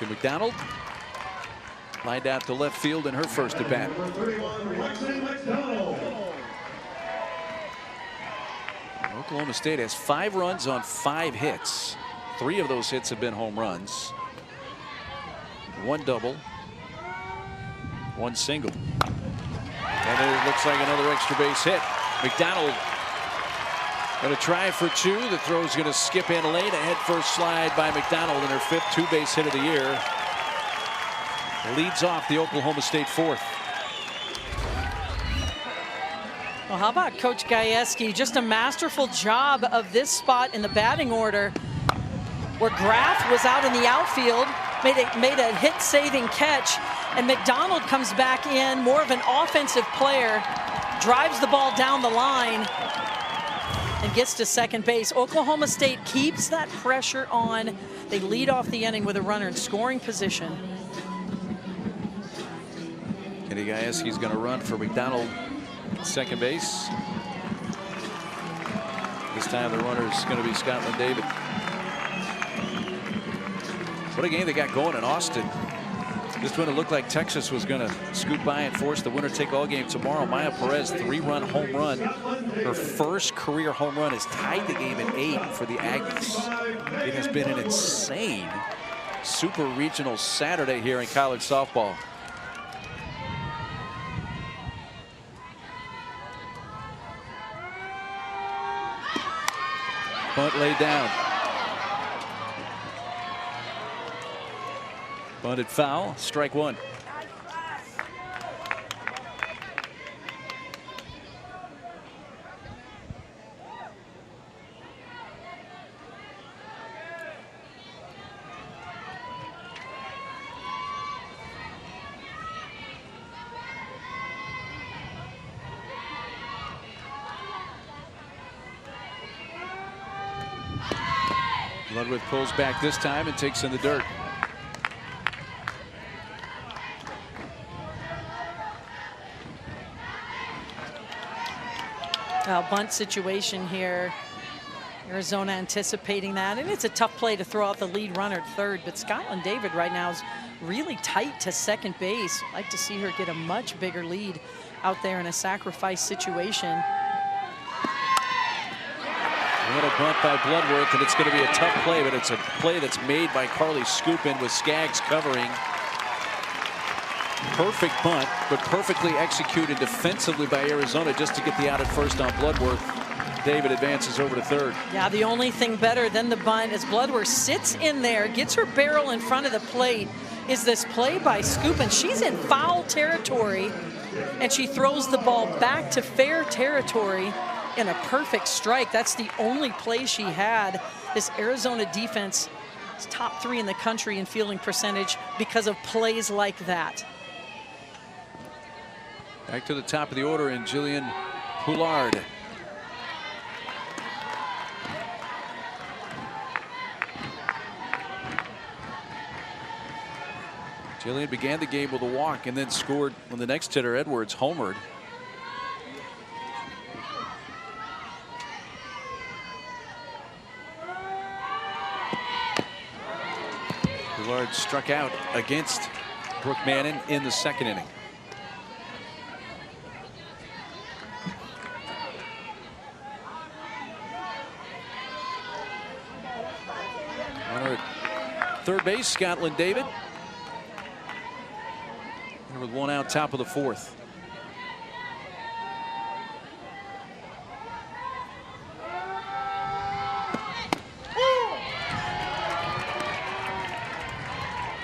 McDonald lined out to left field in her first at bat. Oklahoma State has 5 runs on 5 hits. 3 of those hits have been home runs. 1 double, 1 single. And it looks like another extra base hit. McDonald going to try for 2. The throw's going to skip in late. A head-first slide by McDonald in her 5th 2-base hit of the year. Leads off the Oklahoma State 4th. Well, how about Coach Gajewski? Just a masterful job of this spot in the batting order, where Graff was out in the outfield, made a hit-saving catch, and McDonald comes back in, more of an offensive player, drives the ball down the line, and gets to second base. Oklahoma State keeps that pressure on. They lead off the inning with a runner in scoring position. Kenny Gajewski's going to run for McDonald second base. This time the runner is going to be Scotland David. What a game they got going in Austin. Just when it looked like Texas was going to scoot by and force the winner-take-all game tomorrow, Maya Perez, 3-run home run. Her first career home run has tied the game at 8 for the Aggies. It has been an insane super regional Saturday here in college softball. Bunt laid down. Bunted foul, strike 1. Ludwig pulls back this time and takes in the dirt. Bunt situation here. Arizona anticipating that, and it's a tough play to throw out the lead runner at third, but Scotland David right now is really tight to second base. I'd like to see her get a much bigger lead out there in a sacrifice situation. What a bunt by Bloodworth, and it's going to be a tough play, but it's a play that's made by Carly Skupin with Skaggs covering. Perfect bunt, but perfectly executed defensively by Arizona just to get the out at first on Bloodworth. David advances over to third. Yeah, the only thing better than the bunt as Bloodworth sits in there, gets her barrel in front of the plate, is this play by Skupin. She's in foul territory, and she throws the ball back to fair territory in a perfect strike. That's the only play she had. This Arizona defense is top 3 in the country in fielding percentage because of plays like that. Back to the top of the order in Jillian Poulard. Jillian began the game with a walk and then scored when the next hitter, Edwards, homered. Poulard struck out against Brooke Mannon in the second inning. Runner at third base, Scotland David. And with 1 out, top of the 4th.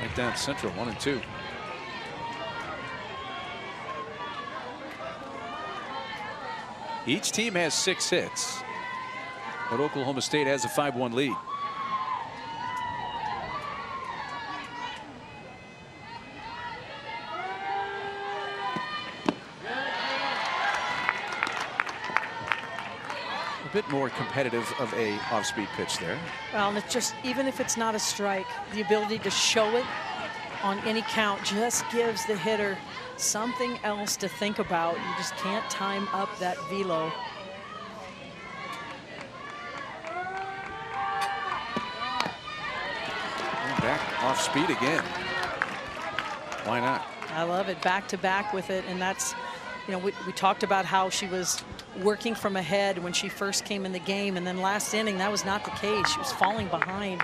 Right down central, 1 and 2. Each team has 6 hits, but Oklahoma State has a 5-1 lead. A bit more competitive of a off-speed pitch there. Well, and it's just, even if it's not a strike, the ability to show it on any count just gives the hitter something else to think about. You just can't time up that velo. Back off speed again. Why not? I love it, back to back with it. And that's, you know, we talked about how she was working from ahead when she first came in the game, and then last inning that was not the case. She was falling behind.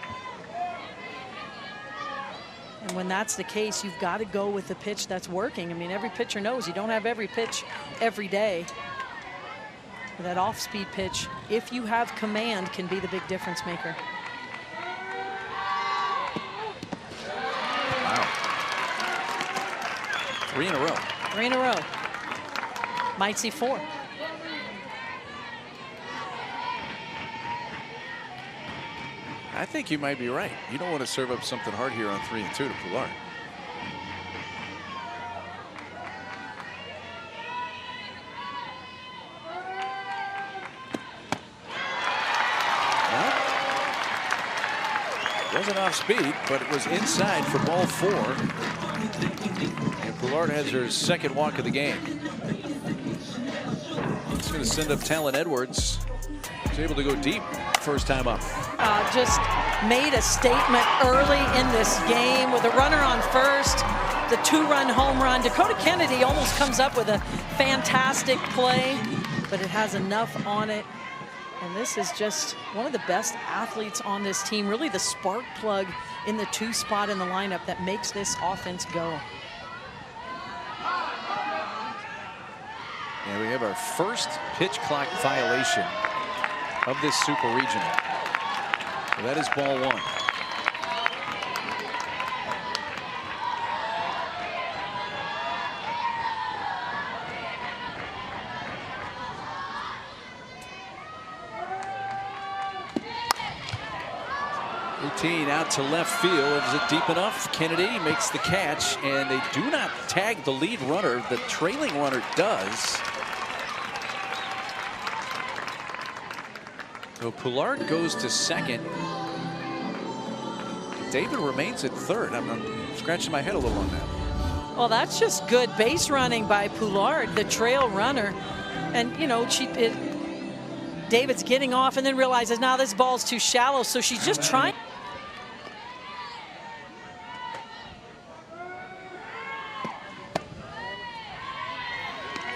And when that's the case, you've got to go with the pitch that's working. I mean, every pitcher knows you don't have every pitch every day. But that off-speed pitch, if you have command, can be the big difference maker. Wow. 3 in a row. 3 in a row. Might see 4. I think you might be right. You don't want to serve up something hard here on 3-2 to Poulard. Well, it wasn't off speed, but it was inside for ball 4. And Poulard has her second walk of the game. It's going to send up Talon Edwards. She's able to go deep first time up. Just made a statement early in this game with a runner on first, the 2-run home run. Dakota Kennedy almost comes up with a fantastic play, but it has enough on it. And this is just one of the best athletes on this team, really the spark plug in the 2 spot in the lineup that makes this offense go. And we have our first pitch clock violation of this Super Regional. So that is ball 1. 18 out to left field. Is it deep enough? Kennedy makes the catch, and they do not tag the lead runner. The trailing runner does. So Poulard goes to second. David remains at third. I'm scratching my head a little on that. Well, that's just good base running by Poulard, the trail runner. And, you know, David's getting off and then realizes now this ball's too shallow, so she's just trying.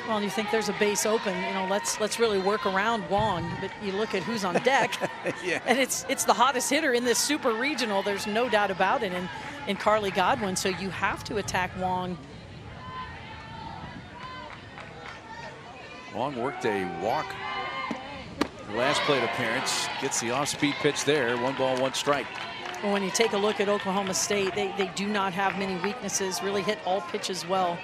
Well, you think there's a base open, you know, let's really work around Wong, but you look at who's on deck. Yeah. And it's the hottest hitter in this Super Regional. There's no doubt about it in Carly Godwin, so you have to attack Wong. Wong worked a walk last plate appearance, gets the off-speed pitch there. 1 ball, 1 strike. Well, when you take a look at Oklahoma State, they do not have many weaknesses, really hit all pitches well.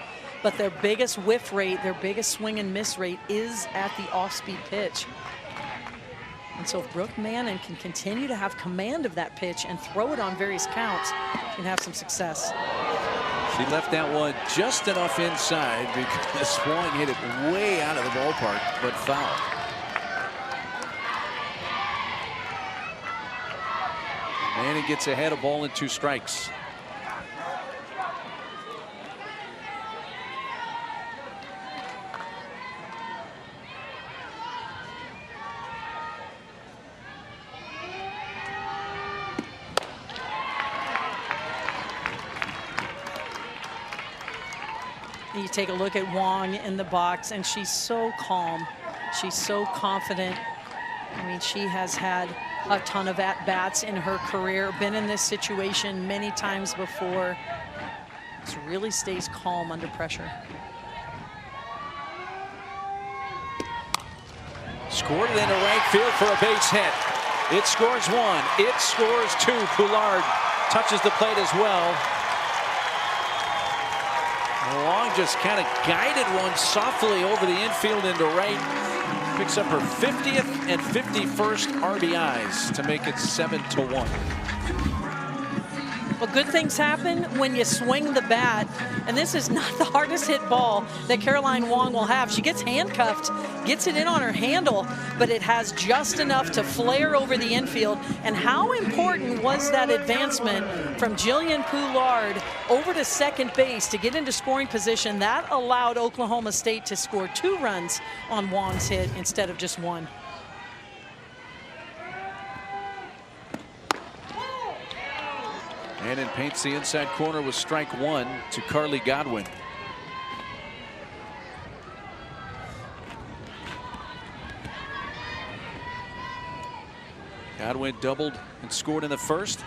But their biggest whiff rate, their biggest swing and miss rate is at the off-speed pitch. And so if Brooke Mannon can continue to have command of that pitch and throw it on various counts, can have some success. She left that one just enough inside because Swan hit it way out of the ballpark, but foul. Mannon gets ahead, a ball and 2 strikes. You take a look at Wong in the box, and she's so calm. She's so confident. I mean, she has had a ton of at-bats in her career, been in this situation many times before. She really stays calm under pressure. Scored it into right field for a base hit. It scores 1. It scores 2. Poulard touches the plate as well. Long just kind of guided one softly over the infield into right. Picks up her 50th and 51st RBIs to make it 7-1. Well, good things happen when you swing the bat, and this is not the hardest hit ball that Caroline Wong will have. She gets handcuffed, gets it in on her handle, but it has just enough to flare over the infield. And how important was that advancement from Jillian Poulard over to second base to get into scoring position? That allowed Oklahoma State to score 2 runs on Wong's hit instead of just 1. And paints the inside corner with strike 1 to Carly Godwin. Godwin doubled and scored in the first.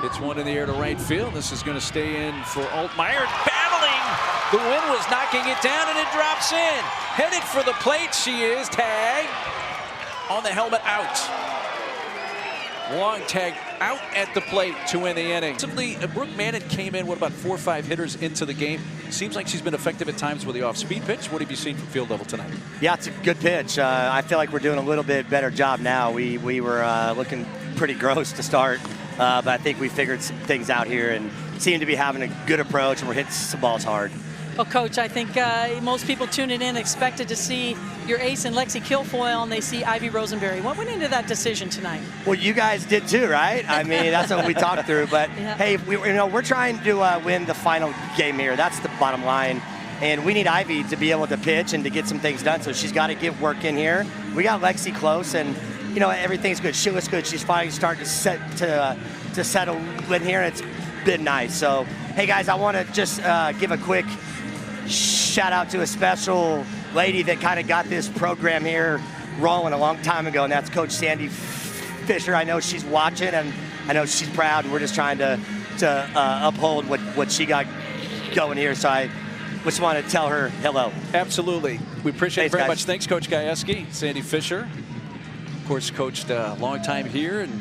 Hits one in the air to right field. This is going to stay in for Altmaier. Battling! The wind was knocking it down, and it drops in. Headed for the plate, she is. Tag on the helmet, out. Wong tagged out at the plate to win the inning. Simply, Brooke Mannon came in, what, about 4 or 5 hitters into the game. Seems like she's been effective at times with the off-speed pitch. What have you seen from field level tonight? Yeah, it's a good pitch. I feel like we're doing a little bit better job now. We were looking pretty gross to start, but I think we figured some things out here and seem to be having a good approach, and we're hitting some balls hard. Well, Coach, I think most people tuning in expected to see your ace and Lexi Kilfoyle, and they see Ivy Rosenberry. What went into that decision tonight? Well, you guys did too, right? I mean, that's what we talked through. But yeah. Hey, we're trying to win the final game here. That's the bottom line. And we need Ivy to be able to pitch and to get some things done. So she's got to get work in here. We got Lexi close, and everything's good. She looks good. She's finally starting to settle in here, and it's been nice. So, hey guys, I want to just give a quick shout out to a special lady that kind of got this program here rolling a long time ago, and that's Coach Sandy Fisher. I know she's watching, and I know she's proud, and we're just trying to uphold what she got going here. So I just want to tell her hello. Absolutely. We appreciate it very guys. much. Thanks, Coach Gajewski. Sandy Fisher, of course, coached a long time here, and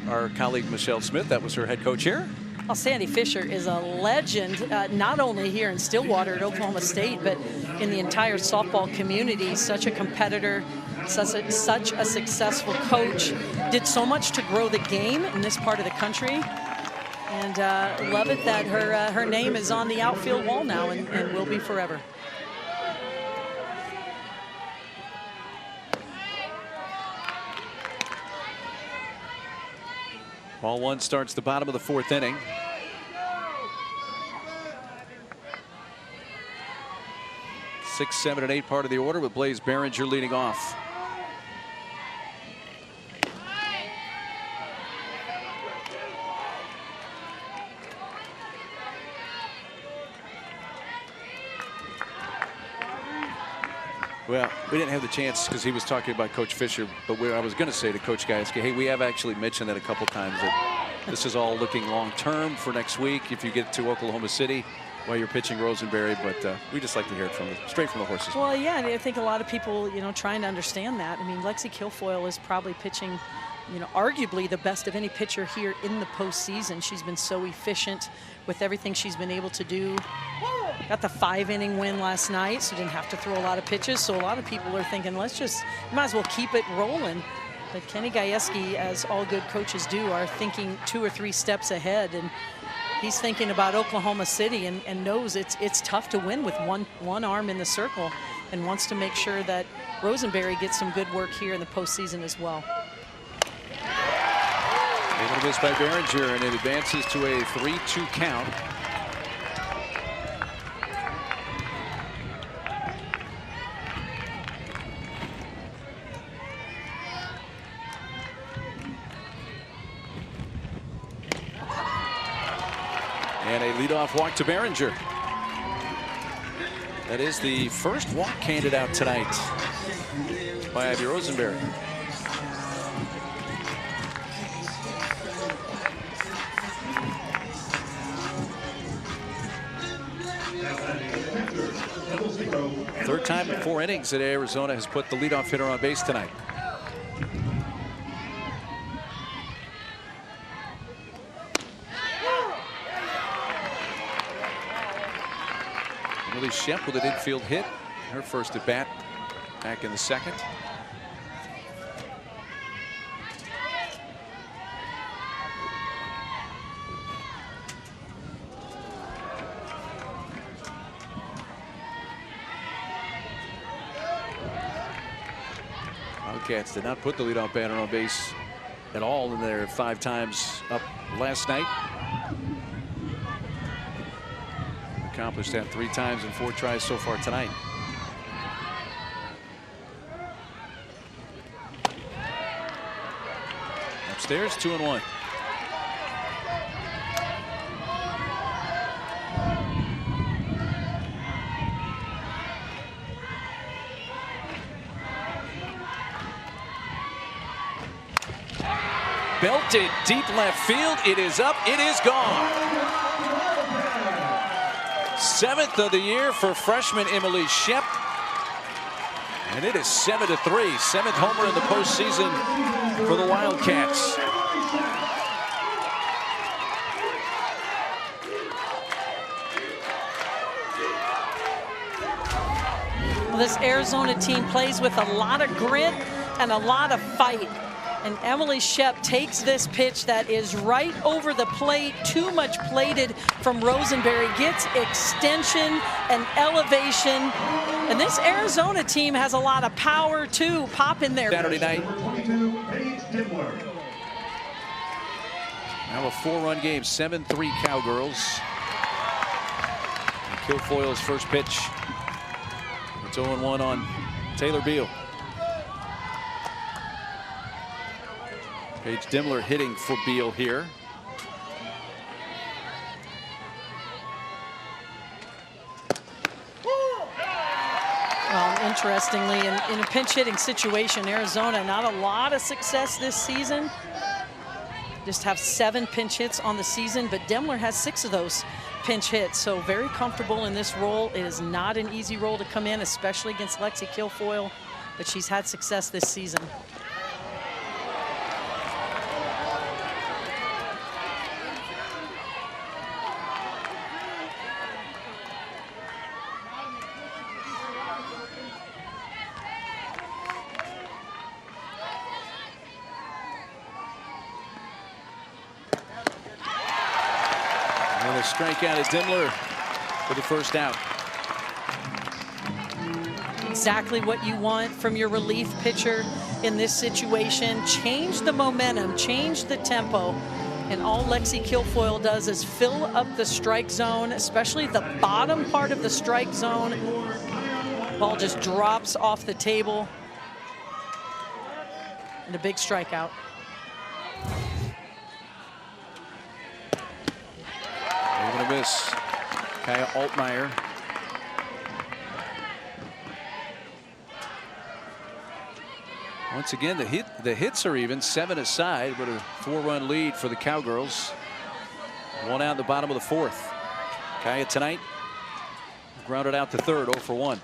our colleague Michelle Smith, that was her head coach here. Well, Sandy Fisher is a legend, not only here in Stillwater at Oklahoma State, but in the entire softball community. Such a competitor, such a successful coach. Did so much to grow the game in this part of the country. And love it that her name is on the outfield wall now and will be forever. Ball 1 starts the bottom of the 4th inning. Six, 7, and 8 part of the order with Blaze Behringer leading off. Well, we didn't have the chance because he was talking about Coach Fisher, but I was going to say to Coach Gajewski, hey, we have actually mentioned that a couple times that this is all looking long-term for next week if you get to Oklahoma City while you're pitching Rosenberry, but we just like to hear it straight from the horse's mouth. Well, yeah, I think a lot of people, trying to understand that. I mean, Lexi Kilfoyle is probably pitching, arguably the best of any pitcher here in the postseason. She's been so efficient with everything she's been able to do. Got the 5-inning win last night, so didn't have to throw a lot of pitches. So a lot of people are thinking, might as well keep it rolling. But Kenny Gajewski, as all good coaches do, are thinking 2 or 3 steps ahead. And he's thinking about Oklahoma City and knows it's tough to win with one arm in the circle, and wants to make sure that Rosenberry gets some good work here in the postseason as well. Able to miss by Behringer, and it advances to a 3-2 count. And a leadoff walk to Behringer. That is the first walk handed out tonight by Ivy Rosenberry. Third time in 4 innings that Arizona has put the leadoff hitter on base tonight. Millie Shep with an infield hit. Her first at bat back in the 2nd. Wildcats did not put the leadoff batter on base at all in their 5 times up last night. Accomplished that 3 times in 4 tries so far tonight. Upstairs, 2-1. Belted deep left field. It is up. It is gone. 7th of the year for freshman Emily Shep. And it is 7-3. 7th homer in the postseason for the Wildcats. Well, this Arizona team plays with a lot of grit and a lot of fight. And Emily Shep takes this pitch that is right over the plate, too much plated from Rosenberry, gets extension and elevation. And this Arizona team has a lot of power too. Pop in there. Saturday night. Now a 4-run game, 7-3 Cowgirls. And Kilfoyle's first pitch. It's 0-1 on Taylor Beal. Paige Dimmler hitting for Beal here. Well, interestingly, in a pinch hitting situation, Arizona, not a lot of success this season. Just have 7 pinch hits on the season, but Dimmler has 6 of those pinch hits. So very comfortable in this role. It is not an easy role to come in, especially against Lexi Kilfoyle, but she's had success this season. Strikeout at Dimmler for the first out. Exactly what you want from your relief pitcher in this situation. Change the momentum, change the tempo. And all Lexi Kilfoyle does is fill up the strike zone, especially the bottom part of the strike zone. Ball just drops off the table. And a big strikeout. They're gonna miss Kaya Altmaier. Once again, the hits are even, 7 aside, but a 4-run lead for the Cowgirls. 1 out in the bottom of the 4th. Kaya tonight grounded out to third, 0 for 1.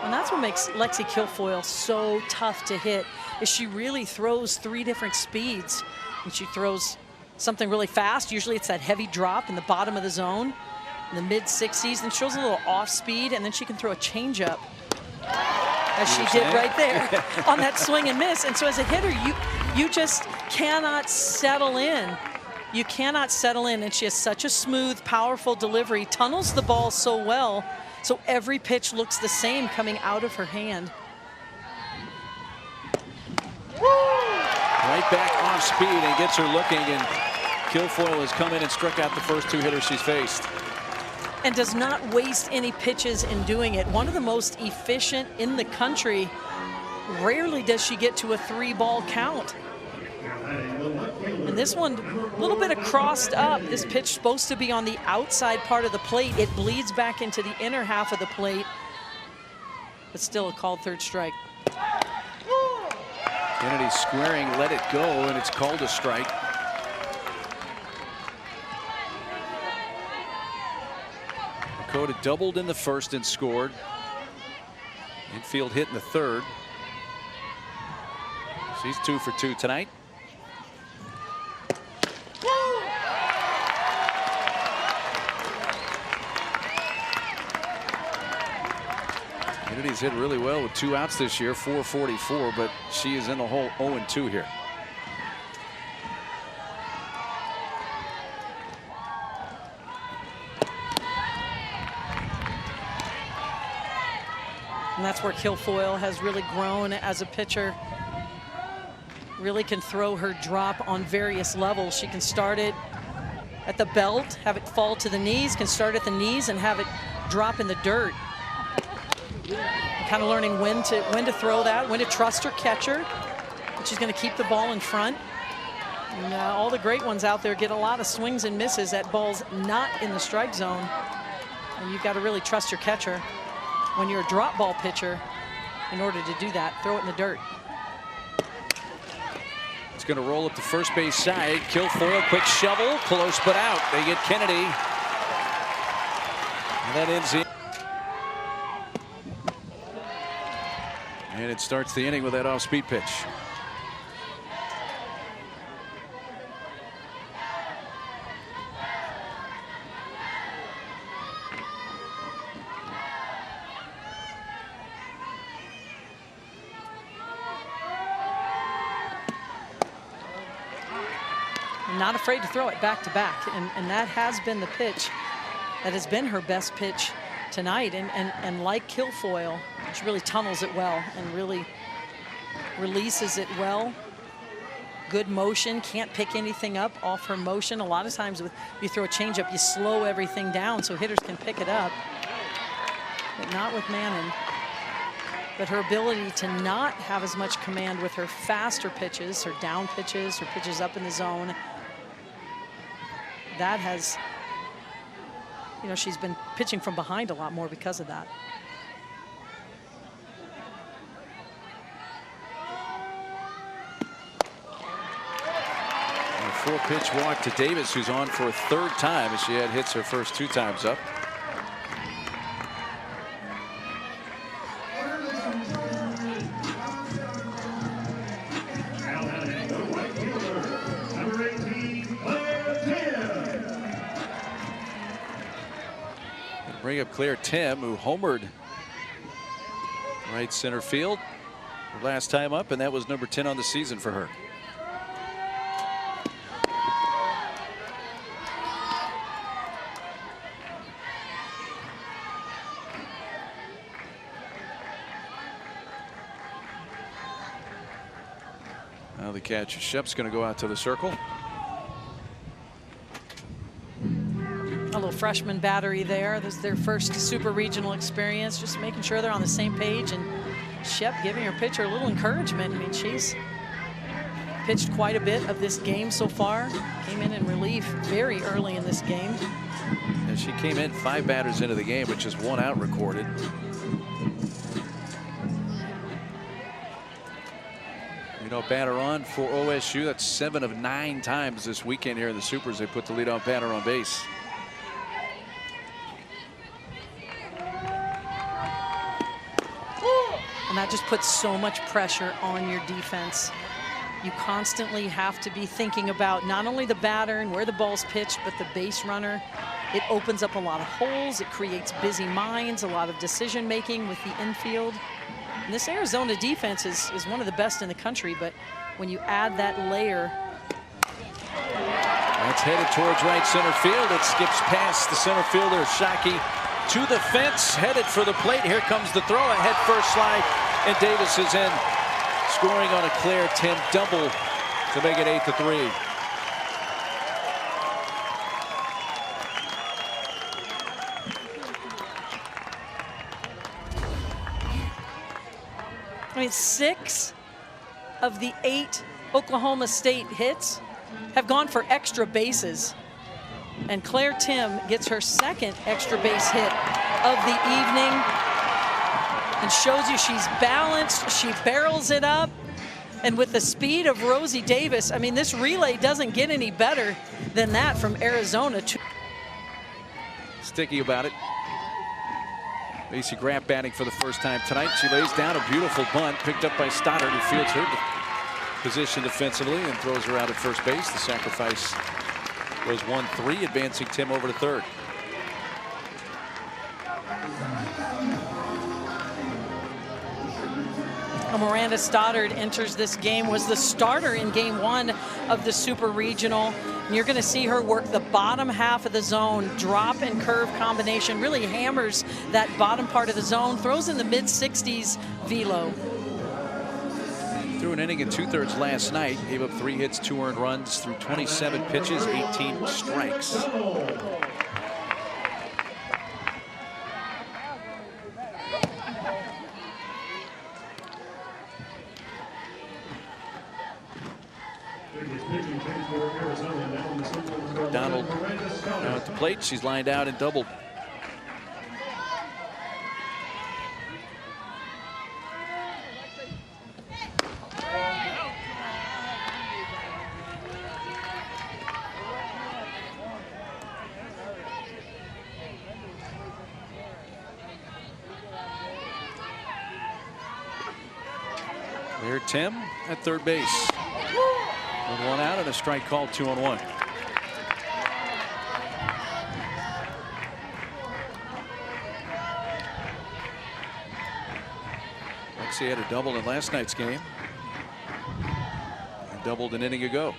And that's what makes Lexi Kilfoyle so tough to hit, is she really throws 3 different speeds. And she throws something really fast. Usually it's that heavy drop in the bottom of the zone, in the mid-60s, and shows a little off speed, and then she can throw a changeup, as she did right there on that swing and miss. And so as a hitter, you just cannot settle in. You cannot settle in, and she has such a smooth, powerful delivery, tunnels the ball so well, so every pitch looks the same coming out of her hand. Right back off speed and gets her looking, and Kilfoyle has come in and struck out the first 2 hitters she's faced. And does not waste any pitches in doing it. One of the most efficient in the country. Rarely does she get to a 3-ball count. And this one, a little bit of crossed up. This pitch supposed to be on the outside part of the plate. It bleeds back into the inner half of the plate, but still a called 3rd strike. Kennedy squaring, let it go, and it's called a strike. Dakota doubled in the 1st and scored. Infield hit in the 3rd. She's 2 for 2 tonight. Kennedy's hit really well with 2 outs this year, 444, but she is in the hole 0-2 here. And that's where Kilfoyle has really grown as a pitcher. Really can throw her drop on various levels. She can start it at the belt, have it fall to the knees, can start at the knees and have it drop in the dirt. Kind of learning when to throw that, when to trust her catcher. But she's going to keep the ball in front. And all the great ones out there get a lot of swings and misses at balls not in the strike zone. And you've got to really trust your catcher when you're a drop ball pitcher in order to do that. Throw it in the dirt. It's going to roll up the first base side. Kilfoyle, quick shovel, close but out. They get Kennedy. And that ends it. And it starts the inning with that off-speed pitch. Not afraid to throw it back to back, and that has been the pitch that has been her best pitch tonight. And like Kilfoyle, she really tunnels it well and really releases it well. Good motion, can't pick anything up off her motion. A lot of times with you throw a changeup, you slow everything down so hitters can pick it up, but not with Mannon. But her ability to not have as much command with her faster pitches, her down pitches, her pitches up in the zone, that has, you know, she's been pitching from behind a lot more because of that. A 4-pitch walk to Davis, who's on for a third time as she had hits her first 2 times up. Bring up Claire Tim, who homered right center field last time up, and that was number 10 on the season for her. Now the catcher Shep's going to go out to the circle. A little freshman battery there. This is their first super regional experience, just making sure they're on the same page, and Shep giving her pitcher a little encouragement. I mean, she's pitched quite a bit of this game so far. Came in relief very early in this game. And she came in 5 batters into the game with just 1 out recorded. You know, batter on for OSU. That's 7 of 9 times this weekend here in the Supers they put the leadoff batter on base. And that just puts so much pressure on your defense. You constantly have to be thinking about not only the batter and where the ball's pitched, but the base runner. It opens up a lot of holes. It creates busy minds, a lot of decision making with the infield. And this Arizona defense is one of the best in the country, but when you add that layer. That's headed towards right center field. It skips past the center fielder, Shockey, to the fence, headed for the plate. Here comes the throw, a head first slide, and Davis is in, scoring on a Claire Tim double to make it 8-3. I mean, 6 of the 8 Oklahoma State hits have gone for extra bases. And Claire Tim gets her 2nd extra base hit of the evening and shows you she's balanced. She barrels it up. And with the speed of Rosie Davis, I mean, this relay doesn't get any better than that from Arizona. Sticky about it. Macy Graff batting for the first time tonight. She lays down a beautiful bunt picked up by Stoddard, who fields her position defensively and throws her out at first base. The sacrifice goes 1-3, advancing Tim over to third. Miranda Stoddard enters this game, was the starter in game 1 of the Super Regional. And you're going to see her work the bottom half of the zone, drop and curve combination, really hammers that bottom part of the zone, throws in the mid-60s velo. Threw an inning and 2/3 last night, gave up 3 hits, 2 earned runs through 27 pitches, 18 strikes. Donald now at the plate. She's lined out and doubled. There, Tim at third base. With 1 out and a strike called, 2-1. Lexi had a double in last night's game. And doubled an inning ago.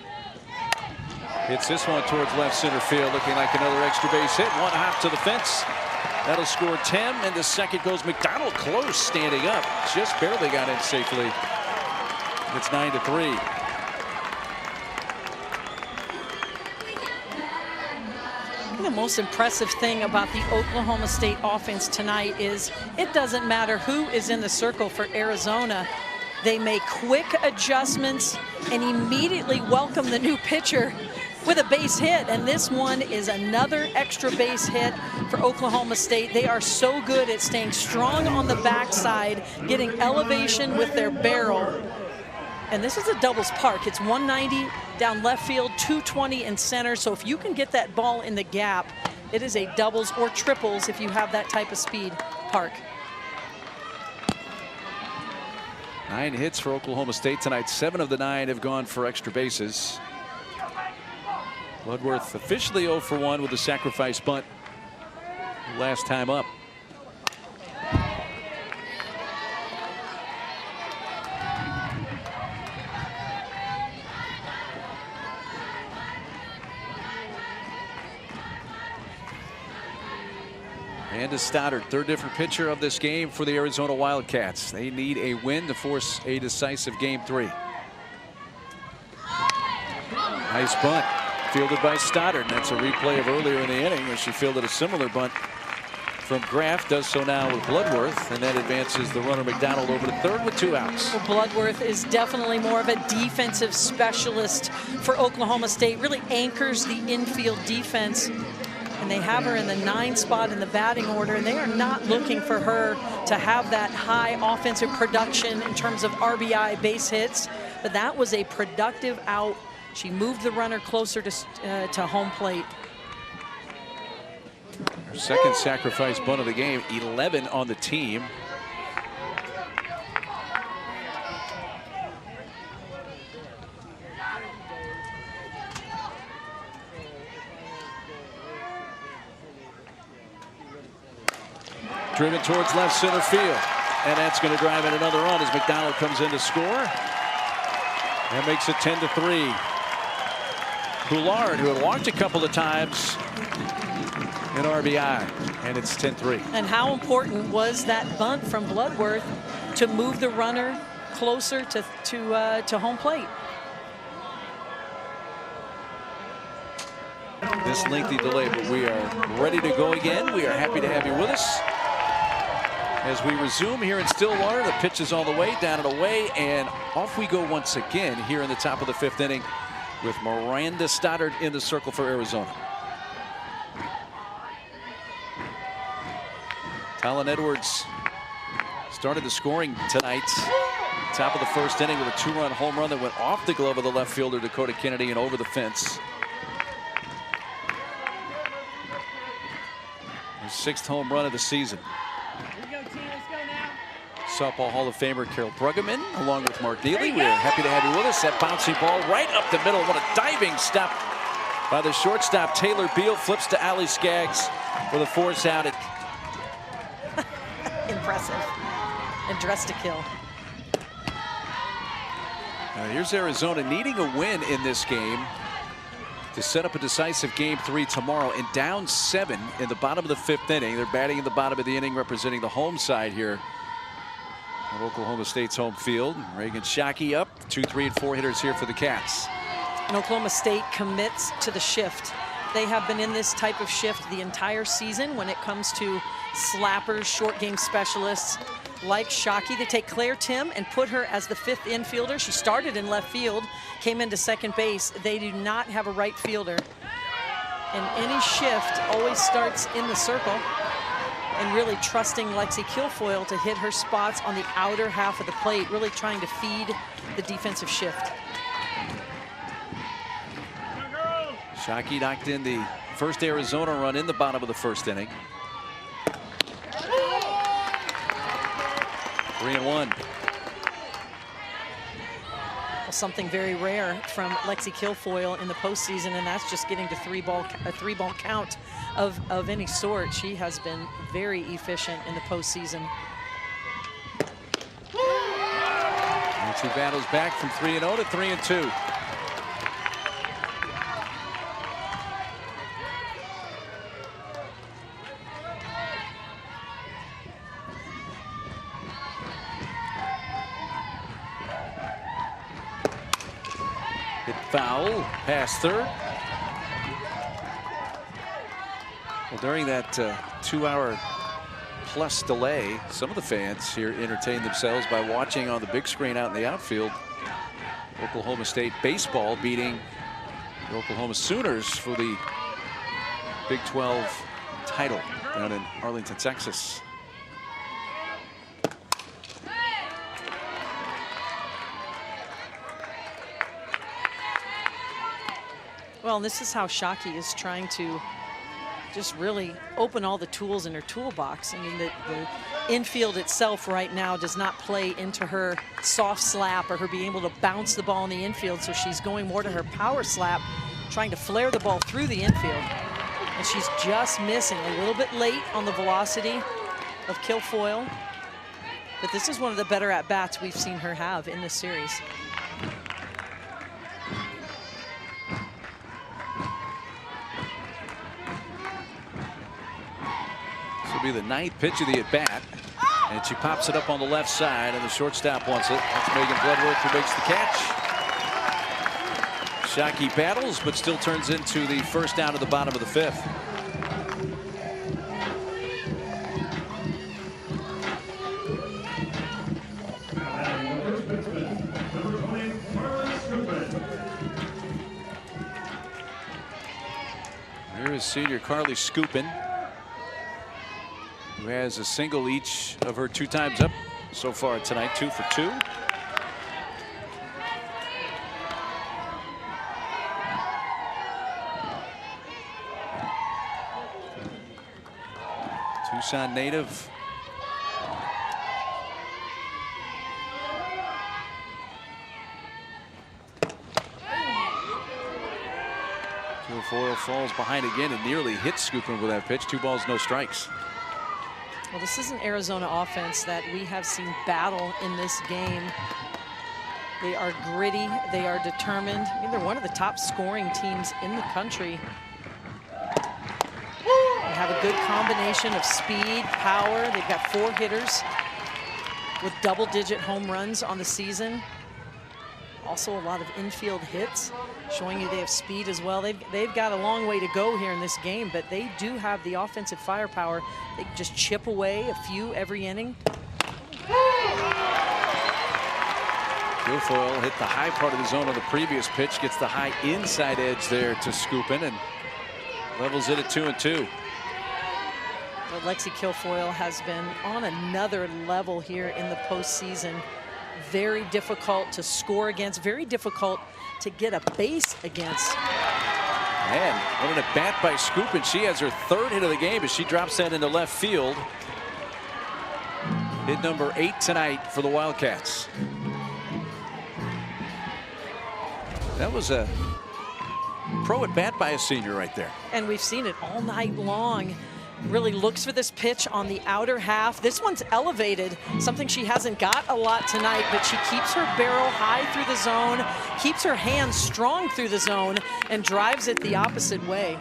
Hits this one towards left center field, looking like another extra base hit. 1 hop to the fence. That'll score Tim, and the second goes McDonald, close, standing up. Just barely got in safely. It's 9-3. The most impressive thing about the Oklahoma State offense tonight is it doesn't matter who is in the circle for Arizona. They make quick adjustments and immediately welcome the new pitcher with a base hit. And this one is another extra base hit for Oklahoma State. They are so good at staying strong on the backside, getting elevation with their barrel. And this is a doubles park. It's 190 down left field, 220 in center. So if you can get that ball in the gap, it is a doubles or triples if you have that type of speed park. 9 hits for Oklahoma State tonight. 7 of the 9 have gone for extra bases. Bloodworth officially 0 for 1 with a sacrifice bunt last time up. And Stoddard, third different pitcher of this game for the Arizona Wildcats. They need a win to force a decisive game 3. Nice bunt fielded by Stoddard. And that's a replay of earlier in the inning where she fielded a similar bunt from Graff. Does so now with Bloodworth, and that advances the runner McDonald over to third with 2 outs. Well, Bloodworth is definitely more of a defensive specialist for Oklahoma State. Really anchors the infield defense. And they have her in the 9 spot in the batting order, and they are not looking for her to have that high offensive production in terms of RBI base hits. But that was a productive out. She moved the runner closer to home plate. Her second sacrifice bunt of the game, 11 on the team. Driven towards left center field. And that's going to drive in another run as McDonald comes in to score. That makes it 10-3. Poulard, who had walked a couple of times in RBI, and it's 10-3. And how important was that bunt from Bloodworth to move the runner closer to home plate? This lengthy delay, but we are ready to go again. We are happy to have you with us. As we resume here in Stillwater, the pitch is on the way, down and away, and off we go once again here in the top of the 5th inning with Miranda Stoddard in the circle for Arizona. Talon Edwards started the scoring tonight. Top of the 1st inning with a 2-run home run that went off the glove of the left fielder Dakota Kennedy and over the fence. His 6th home run of the season. Softball Hall of Famer Carol Bruggeman along with Mark Neely. We're happy to have you with us. That bouncy ball right up the middle. What a diving step by the shortstop Taylor Beal. Flips to Allie Skaggs for the force out. Impressive. And dressed to kill. Here's Arizona needing a win in this game to set up a decisive game 3 tomorrow, and down 7 in the bottom of the 5th inning. They're batting in the bottom of the inning, representing the home side here at Oklahoma State's home field. Reagan Shockey up, 2, 3, and 4 hitters here for the Cats. And Oklahoma State commits to the shift. They have been in this type of shift the entire season when it comes to slappers, short game specialists like Shockey. They take Claire Tim and put her as the 5th infielder. She started in left field, came into second base. They do not have a right fielder. And any shift always starts in the circle, and really trusting Lexi Kilfoyle to hit her spots on the outer half of the plate, really trying to feed the defensive shift. Shockey knocked in the first Arizona run in the bottom of the 1st inning. 3-1. Well, something very rare from Lexi Kilfoyle in the postseason, and that's just getting to a three-ball count of any sort. She has been very efficient in the postseason. And she battles back from 3-0 to 3-2. Hit foul, past third. Well, during that 2-hour plus delay, some of the fans here entertained themselves by watching on the big screen out in the outfield Oklahoma State baseball beating the Oklahoma Sooners for the Big 12 title down in Arlington, Texas. Well, this is how Shockey is trying to just really open all the tools in her toolbox. I mean, the infield itself right now does not play into her soft slap or her being able to bounce the ball in the infield, so she's going more to her power slap, trying to flare the ball through the infield. And she's just missing a little bit late on the velocity of Kilfoyle. But this is one of the better at-bats we've seen her have in this series. Be the 9th pitch of the at-bat, and she pops it up on the left side, and the shortstop wants it. That's Megan Bloodworth who makes the catch. Shockey battles, but still turns into the first down at the bottom of the 5th. Here is senior Carly Scoopin, who has a single each of her 2 times up so far tonight, 2 for 2. Tucson native. Kilfoyle falls behind again and nearly hits Scoopin with that pitch. 2 balls, no strikes. Well, this is an Arizona offense that we have seen battle in this game. They are gritty. They are determined. I mean, they're one of the top scoring teams in the country. They have a good combination of speed, power. They've got 4 hitters with double-digit home runs on the season. Also a lot of infield hits, showing you they have speed as well. They've got a long way to go here in this game, but they do have the offensive firepower. They can just chip away a few every inning. Kilfoyle hit the high part of the zone on the previous pitch, gets the high inside edge there to Scoopin and levels it at 2-2. Well, Lexi Kilfoyle has been on another level here in the postseason. Very difficult to score against, very difficult to get a base against. Man, what an at-bat by Scoopin. She has her 3rd hit of the game as she drops that into left field. Hit number 8 tonight for the Wildcats. That was a pro at-bat by a senior right there. And we've seen it all night long. Really looks for this pitch on the outer half. This one's elevated, something she hasn't got a lot tonight, but she keeps her barrel high through the zone, keeps her hands strong through the zone, and drives it the opposite way.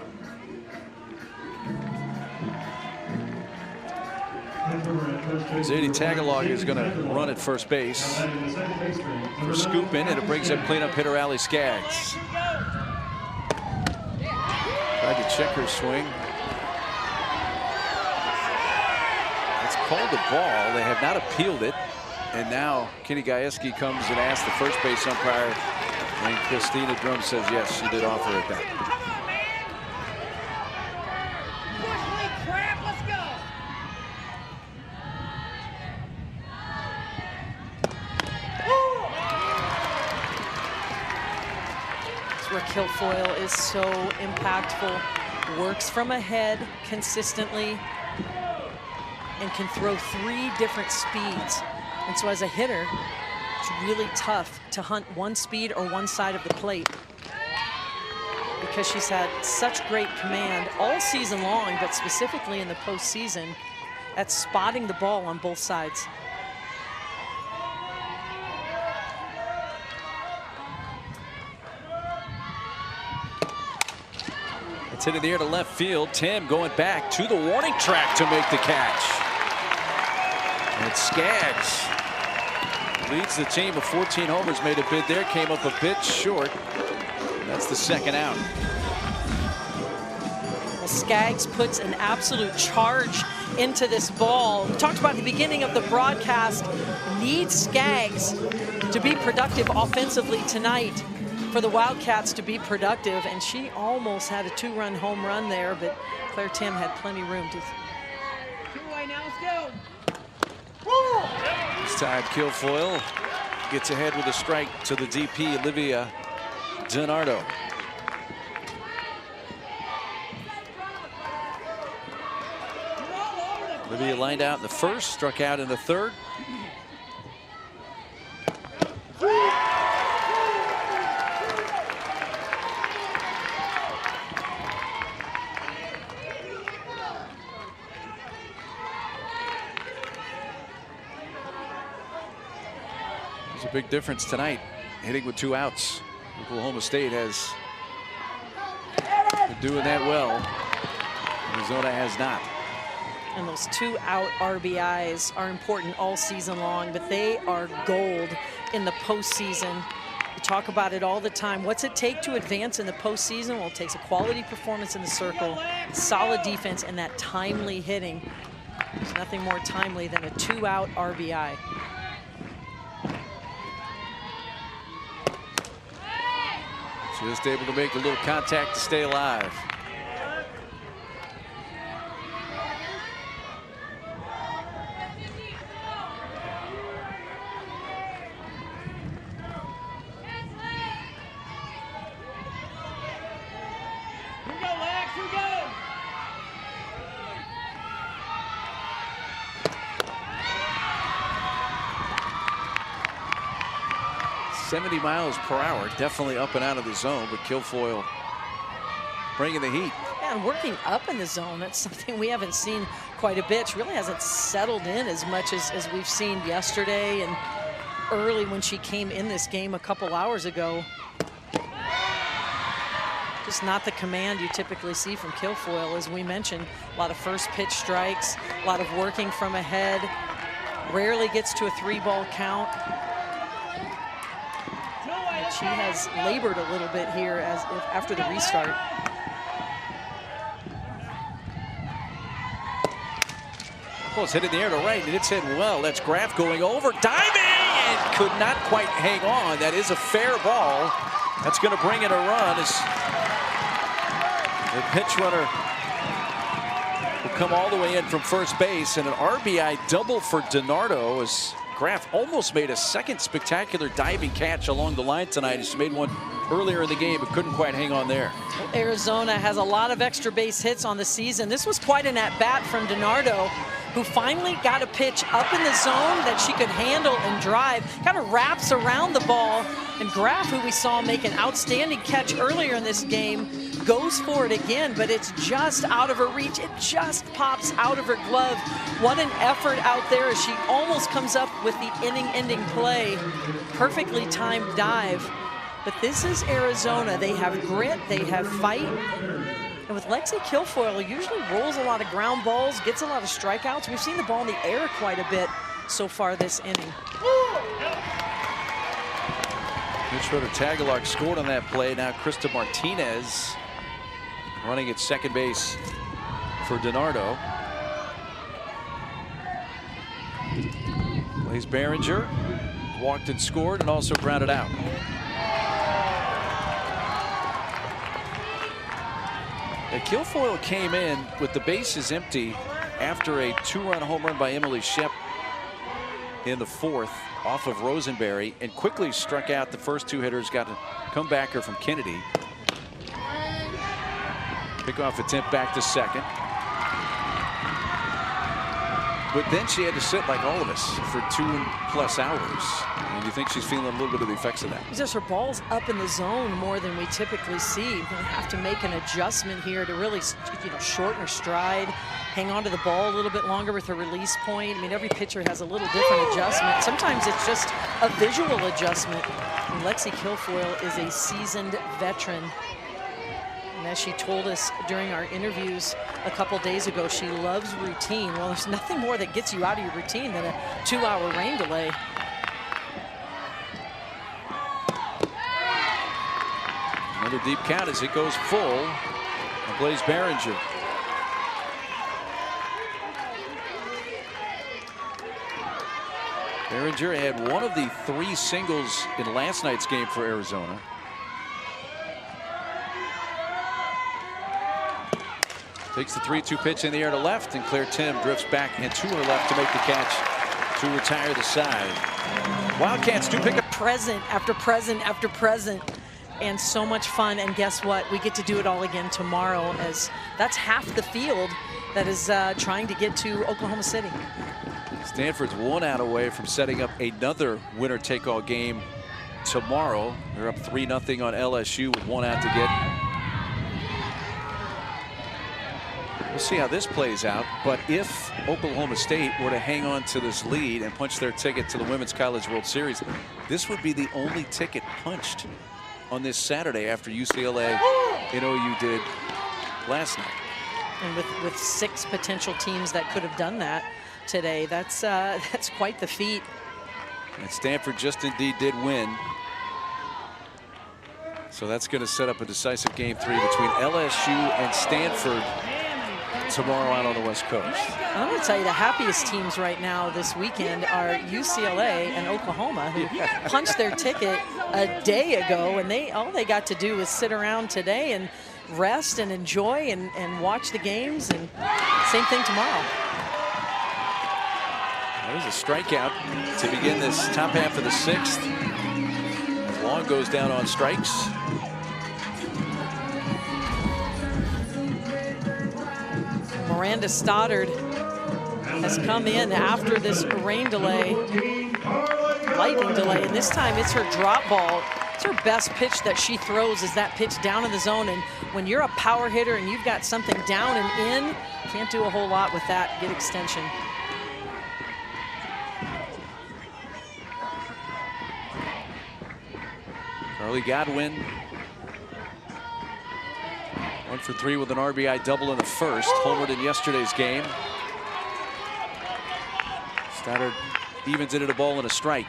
Zadie Tagalog is going to run at first base. For scoop in, and it brings up cleanup hitter Allie Skaggs. Tried to check her swing. It's called a ball. They have not appealed it. And now Kenny Gajewski comes and asks the first base umpire, and Christina Drum says yes, she did offer it that. Where Kilfoyle is so impactful, works from ahead consistently, and can throw 3 different speeds. And so as a hitter, it's really tough to hunt one speed or one side of the plate, because she's had such great command all season long, but specifically in the postseason at spotting the ball on both sides. It's hit in the air to left field. Tim going back to the warning track to make the catch. And Skaggs leads the team with 14 homers, made a bid there, came up a bit short. That's the second out. Well, Skaggs puts an absolute charge into this ball. We talked about at the beginning of the broadcast, needs Skaggs to be productive offensively tonight for the Wildcats to be productive, and she almost had a 2-run home run there, but Claire Tim had plenty room to. 2-away now, let's go. This time Kilfoyle gets ahead with a strike to the DP, Olivia DiNardo. Olivia lined out in the first, struck out in the third. There's a big difference tonight, hitting with 2 outs. Oklahoma State has been doing that well. Arizona has not. And those 2-out RBIs are important all season long, but they are gold in the postseason. We talk about it all the time. What's it take to advance in the postseason? Well, it takes a quality performance in the circle, solid defense, and that timely hitting. There's nothing more timely than a 2-out RBI. Just able to make a little contact to stay alive. Here we go, Lex, here we go. 70 miles per hour, definitely up and out of the zone, but Kilfoyle bringing the heat. Yeah, and working up in the zone, that's something we haven't seen quite a bit. She really hasn't settled in as much as we've seen yesterday and early when she came in this game a couple hours ago. Just not the command you typically see from Kilfoyle, as we mentioned. A lot of first pitch strikes, a lot of working from ahead. Rarely gets to a 3-ball count. But she has labored a little bit here after the restart. Well, it's hit in the air to right, and it's hit well. That's Graf going over, diving, and could not quite hang on. That is a fair ball. That's going to bring in a run as the pitch runner will come all the way in from first base, and an RBI double for DiNardo as Graf almost made a second spectacular diving catch along the line tonight. He's made one earlier in the game, but couldn't quite hang on there. Arizona has a lot of extra base hits on the season. This was quite an at-bat from DiNardo, who finally got a pitch up in the zone that she could handle and drive. Kind of wraps around the ball. And Graf, who we saw make an outstanding catch earlier in this game, goes for it again, but it's just out of her reach. It just pops out of her glove. What an effort out there as she almost comes up with the inning-ending play. Perfectly timed dive. But this is Arizona. They have grit, they have fight. And with Lexi Kilfoyle, usually rolls a lot of ground balls, gets a lot of strikeouts. We've seen the ball in the air quite a bit so far this inning. Schroeder Tagalog scored on that play. Now Krista Martinez running at second base for DiNardo. Plays Behringer, walked and scored, and also grounded out. Kilfoyle came in with the bases empty after a 2-run home run by Emily Shep in the 4th off of Rosenberry, and quickly struck out the first 2 hitters. Got a comebacker from Kennedy. Pickoff attempt back to second. But then she had to sit like all of us for 2+ hours. And you think she's feeling a little bit of the effects of that? It's just her ball's up in the zone more than we typically see. You're going to have to make an adjustment here to really, shorten her stride, hang on to the ball a little bit longer with her release point. I mean, every pitcher has a little different adjustment. Sometimes it's just a visual adjustment. And Lexi Kilfoyle is a seasoned veteran. And as she told us during our interviews a couple days ago, she loves routine. Well, there's nothing more that gets you out of your routine than a 2-hour rain delay. Another deep count as it goes full. And plays Behringer. Behringer had one of the 3 singles in last night's game for Arizona. Takes the 3-2 pitch in the air to left, and Claire Tim drifts back and to her left to make the catch to retire the side. Wildcats do pick up. Present after present after present, and so much fun. And guess what? We get to do it all again tomorrow, as that's half the field that is trying to get to Oklahoma City. Stanford's 1 out away from setting up another winner-take-all game tomorrow. They're up 3-0 on LSU with 1 out to get. We'll see how this plays out, but if Oklahoma State were to hang on to this lead and punch their ticket to the Women's College World Series, this would be the only ticket punched on this Saturday after UCLA and OU did last night. And with 6 potential teams that could have done that today, that's quite the feat. And Stanford just indeed did win. So that's going to set up a decisive game 3 between LSU and Stanford tomorrow out on the West Coast. I'm going to tell you, the happiest teams right now this weekend are UCLA and Oklahoma, who punched their ticket a day ago, and all they got to do was sit around today and rest and enjoy and watch the games, and same thing tomorrow. There's a strikeout to begin this top half of the 6th. Long goes down on strikes. Miranda Stoddard has come in after this rain delay, lightning delay, and this time it's her drop ball. It's her best pitch that she throws, is that pitch down in the zone. And when you're a power hitter and you've got something down and in, can't do a whole lot with that. Get extension. Carly Godwin, 1 for 3 with an RBI double in the 1st. Homered in yesterday's game. Stoddard evens it at a ball and a strike.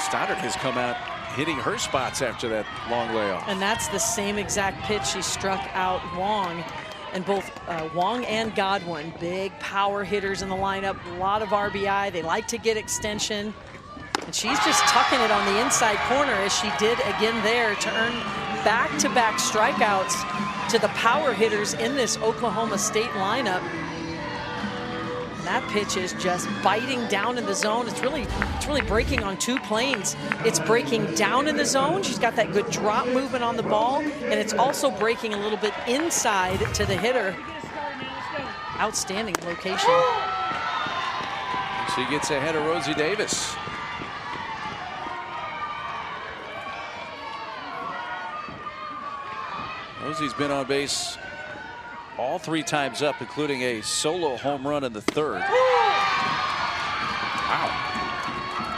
Stoddard has come out hitting her spots after that long layoff. And that's the same exact pitch she struck out Wong. And both Wong and Godwin, big power hitters in the lineup, a lot of RBI. They like to get extension. And she's just tucking it on the inside corner, as she did again there, to earn back-to-back strikeouts to the power hitters in this Oklahoma State lineup. That pitch is just biting down in the zone. It's really breaking on 2 planes. It's breaking down in the zone. She's got that good drop movement on the ball, and it's also breaking a little bit inside to the hitter. outstanding location. She gets ahead of Rosie Davis. Rosie's been on base all 3 times up, including a solo home run in the 3rd. Wow.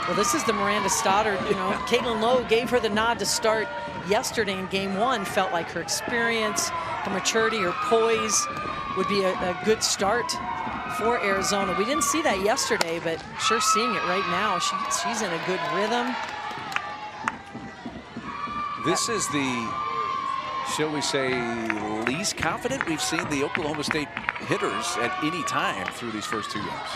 Well, this is the Miranda Stoddard. You know, Caitlin Lowe gave her the nod to start yesterday in game 1. Felt like her experience, her maturity, her poise would be a good start for Arizona. We didn't see that yesterday, but sure seeing it right now. She's in a good rhythm. This is the, shall we say, least confident we've seen the Oklahoma State hitters at any time through these first 2 games.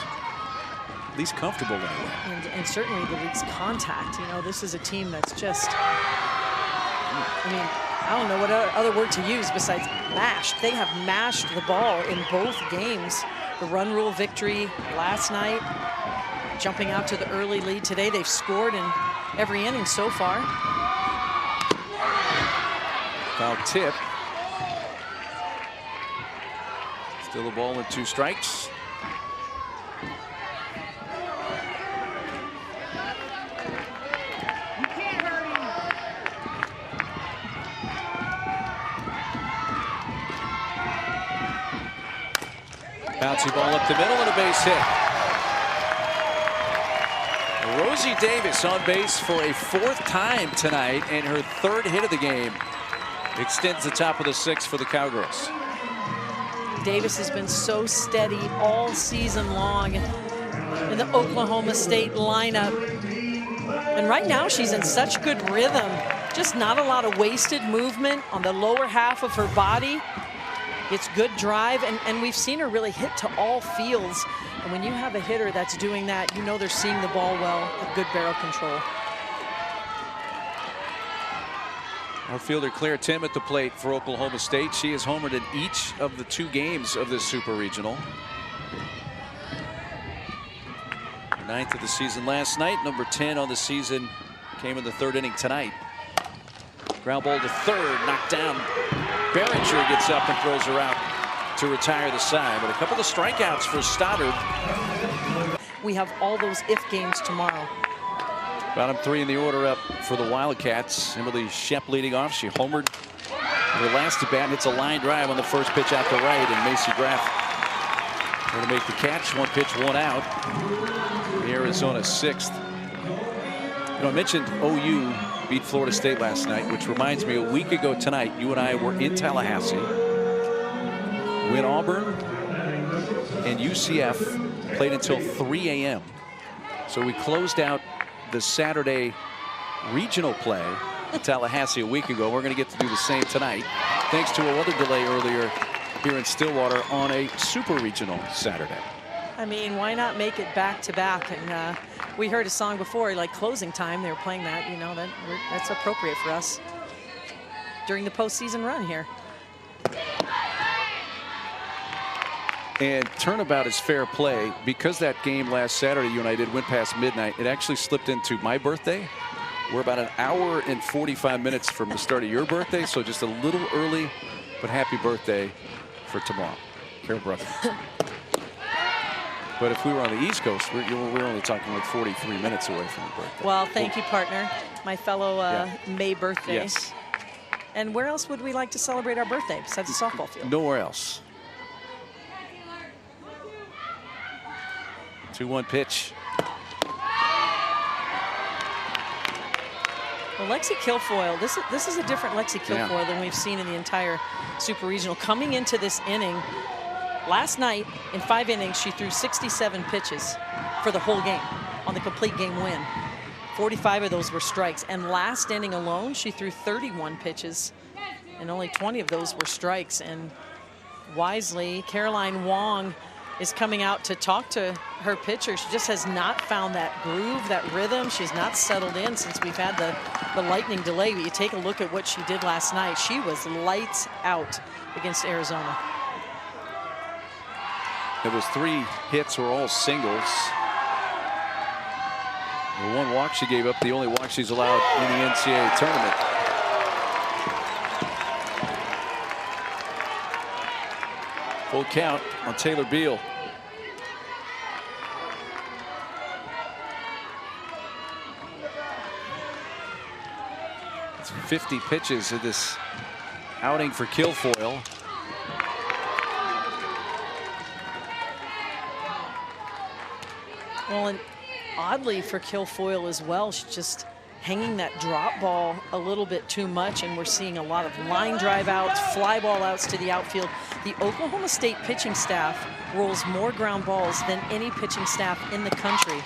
Least comfortable anyway. And certainly the least contact. You know, this is a team that's just, I mean, I don't know what other word to use besides mashed. They have mashed the ball in both games. The run rule victory last night, jumping out to the early lead today. They've scored in every inning so far. Foul tip. Still a ball and 2 strikes. Bouncy ball up the middle and a base hit. Rosie Davis on base for a 4th time tonight, and her 3rd hit of the game extends the top of the 6th for the Cowgirls. Davis has been so steady all season long in the Oklahoma State lineup. And right now she's in such good rhythm. Just not a lot of wasted movement on the lower half of her body. It's good drive, and we've seen her really hit to all fields. And when you have a hitter that's doing that, you know they're seeing the ball well, with good barrel control. Outfielder Claire Tim at the plate for Oklahoma State. She has homered in each of the 2 games of this Super Regional. 9th of the season last night. Number 10 on the season came in the 3rd inning tonight. Ground ball to 3rd, knocked down. Behringer gets up and throws her out to retire the side. But a couple of strikeouts for Stoddard. We have all those if games tomorrow. Bottom 3 in the order up for the Wildcats. Emily Shep leading off. She homered her last at bat, hits a line drive on the first pitch out to right, and Macy Graff going to make the catch. 1 pitch, 1 out. The Arizona 6th. You know, I mentioned OU beat Florida State last night, which reminds me, a week ago tonight, you and I were in Tallahassee when Auburn and UCF played until 3 a.m. So we closed out the Saturday regional play in Tallahassee a week ago. We're going to get to do the same tonight, thanks to a weather delay earlier here in Stillwater on a super regional Saturday. I mean, why not make it back to back? And we heard a song before, like Closing Time. They were playing that. You know, that's appropriate for us during the postseason run here. And turnabout is fair play. Because that game last Saturday you and I did went past midnight, it actually slipped into my birthday. We're about an hour and 45 minutes from the start of your birthday, so just a little early, but happy birthday for tomorrow. Carol Brother. But if we were on the East Coast, we're only talking like 43 minutes away from your birthday. Well, thank you, partner. My fellow May birthday. Yes. And where else would we like to celebrate our birthday besides the softball field? Nowhere else. 2-1 pitch. Well, Lexi Kilfoyle, this is a different Lexi Kilfoyle than we've seen in the entire Super Regional. Coming into this inning, last night in 5 innings, she threw 67 pitches for the whole game on the complete game win. 45 of those were strikes. And last inning alone, she threw 31 pitches, and only 20 of those were strikes. And wisely, Caroline Wong is coming out to talk to her pitcher. She just has not found that groove, that rhythm. She's not settled in since we've had the lightning delay. But you take a look at what she did last night. She was lights out against Arizona. Those 3 hits were all singles. The 1 walk she gave up, the only walk she's allowed in the NCAA tournament. Full count on Taylor Beal. It's 50 pitches of this outing for Kilfoyle. Well, and oddly for Kilfoyle as well, she's just hanging that drop ball a little bit too much, and we're seeing a lot of line drive outs, fly ball outs to the outfield. The Oklahoma State pitching staff rolls more ground balls than any pitching staff in the country.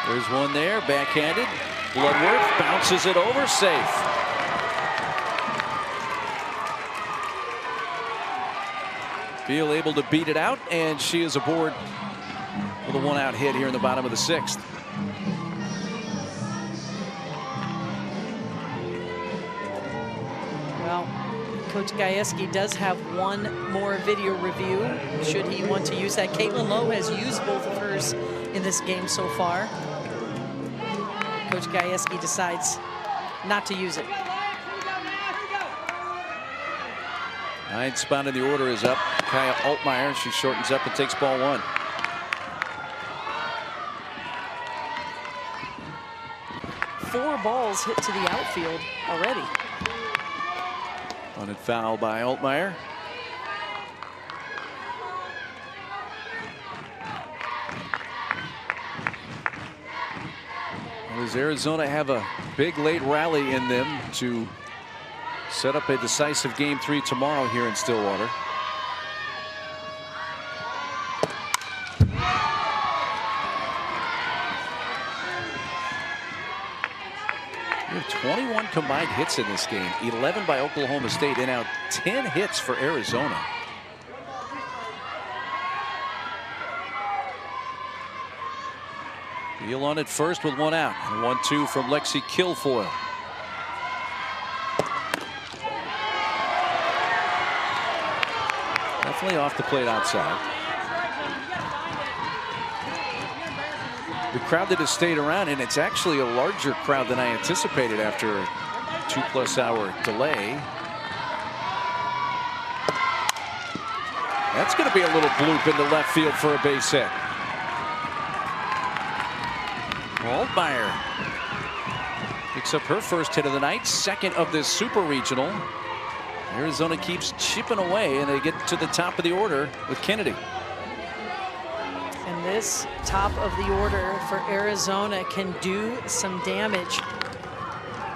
There's one there, backhanded. Bloodworth bounces it over, safe. Beal able to beat it out, and she is aboard with a one-out hit here in the bottom of the 6th. Well, Coach Gajewski does have one more video review, should he want to use that. Caitlin Lowe has used both of hers in this game so far. Coach Gajewski decides not to use it. 9th spot in the order is up. Kaya Altmaier, she shortens up and takes ball 1. Four balls hit to the outfield already. Hunted foul by Altmaier. Well, does Arizona have a big late rally in them to set up a decisive game 3 tomorrow here in Stillwater? We have 21 combined hits in this game, 11 by Oklahoma State, and now 10 hits for Arizona. Beal on it first with 1 out, and 1-2 from Lexi Kilfoyle. Definitely off the plate outside. The crowd that has stayed around, and it's actually a larger crowd than I anticipated after a 2+ hour delay. That's going to be a little bloop into left field for a base hit. Altmaier picks up her first hit of the night, 2nd of this super regional. Arizona keeps chipping away, and they get to the top of the order with Kennedy. And this top of the order for Arizona can do some damage.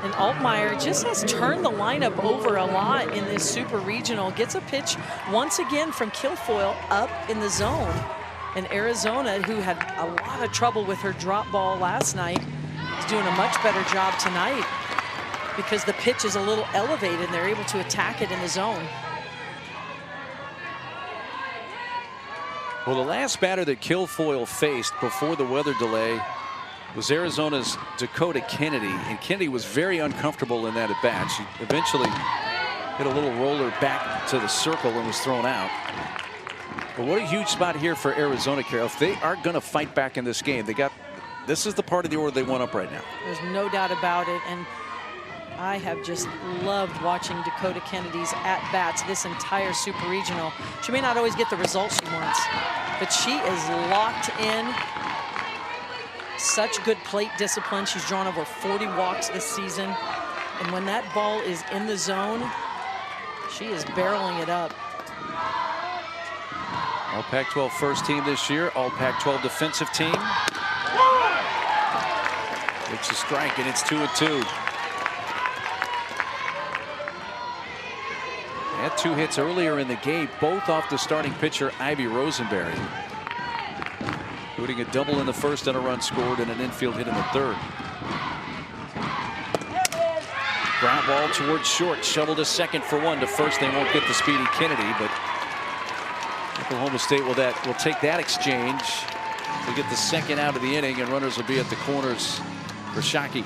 And Altmaier just has turned the lineup over a lot in this super regional. Gets a pitch once again from Kilfoyle up in the zone. And Arizona, who had a lot of trouble with her drop ball last night, is doing a much better job tonight because the pitch is a little elevated and they're able to attack it in the zone. Well, the last batter that Kilfoyle faced before the weather delay was Arizona's Dakota Kennedy, and Kennedy was very uncomfortable in that at bat. She eventually hit a little roller back to the circle and was thrown out. But what a huge spot here for Arizona, Carol. If they are going to fight back in this game, this is the part of the order they want up right now. There's no doubt about it, and I have just loved watching Dakota Kennedy's at-bats this entire super regional. She may not always get the results she wants, but she is locked in. Such good plate discipline. She's drawn over 40 walks this season, and when that ball is in the zone, she is barreling it up. All Pac-12 first team this year, all Pac-12 defensive team. It's a strike, and it's 2-2. Had 2 hits earlier in the game, both off the starting pitcher, Ivy Rosenberry. Including a double in the first and a run scored and an infield hit in the 3rd. Ground ball towards short, shoveled to 2nd for 1. To first, they won't get the speedy Kennedy, but Oklahoma State will take that exchange to get the 2nd out of the inning, and runners will be at the corners for Shockey.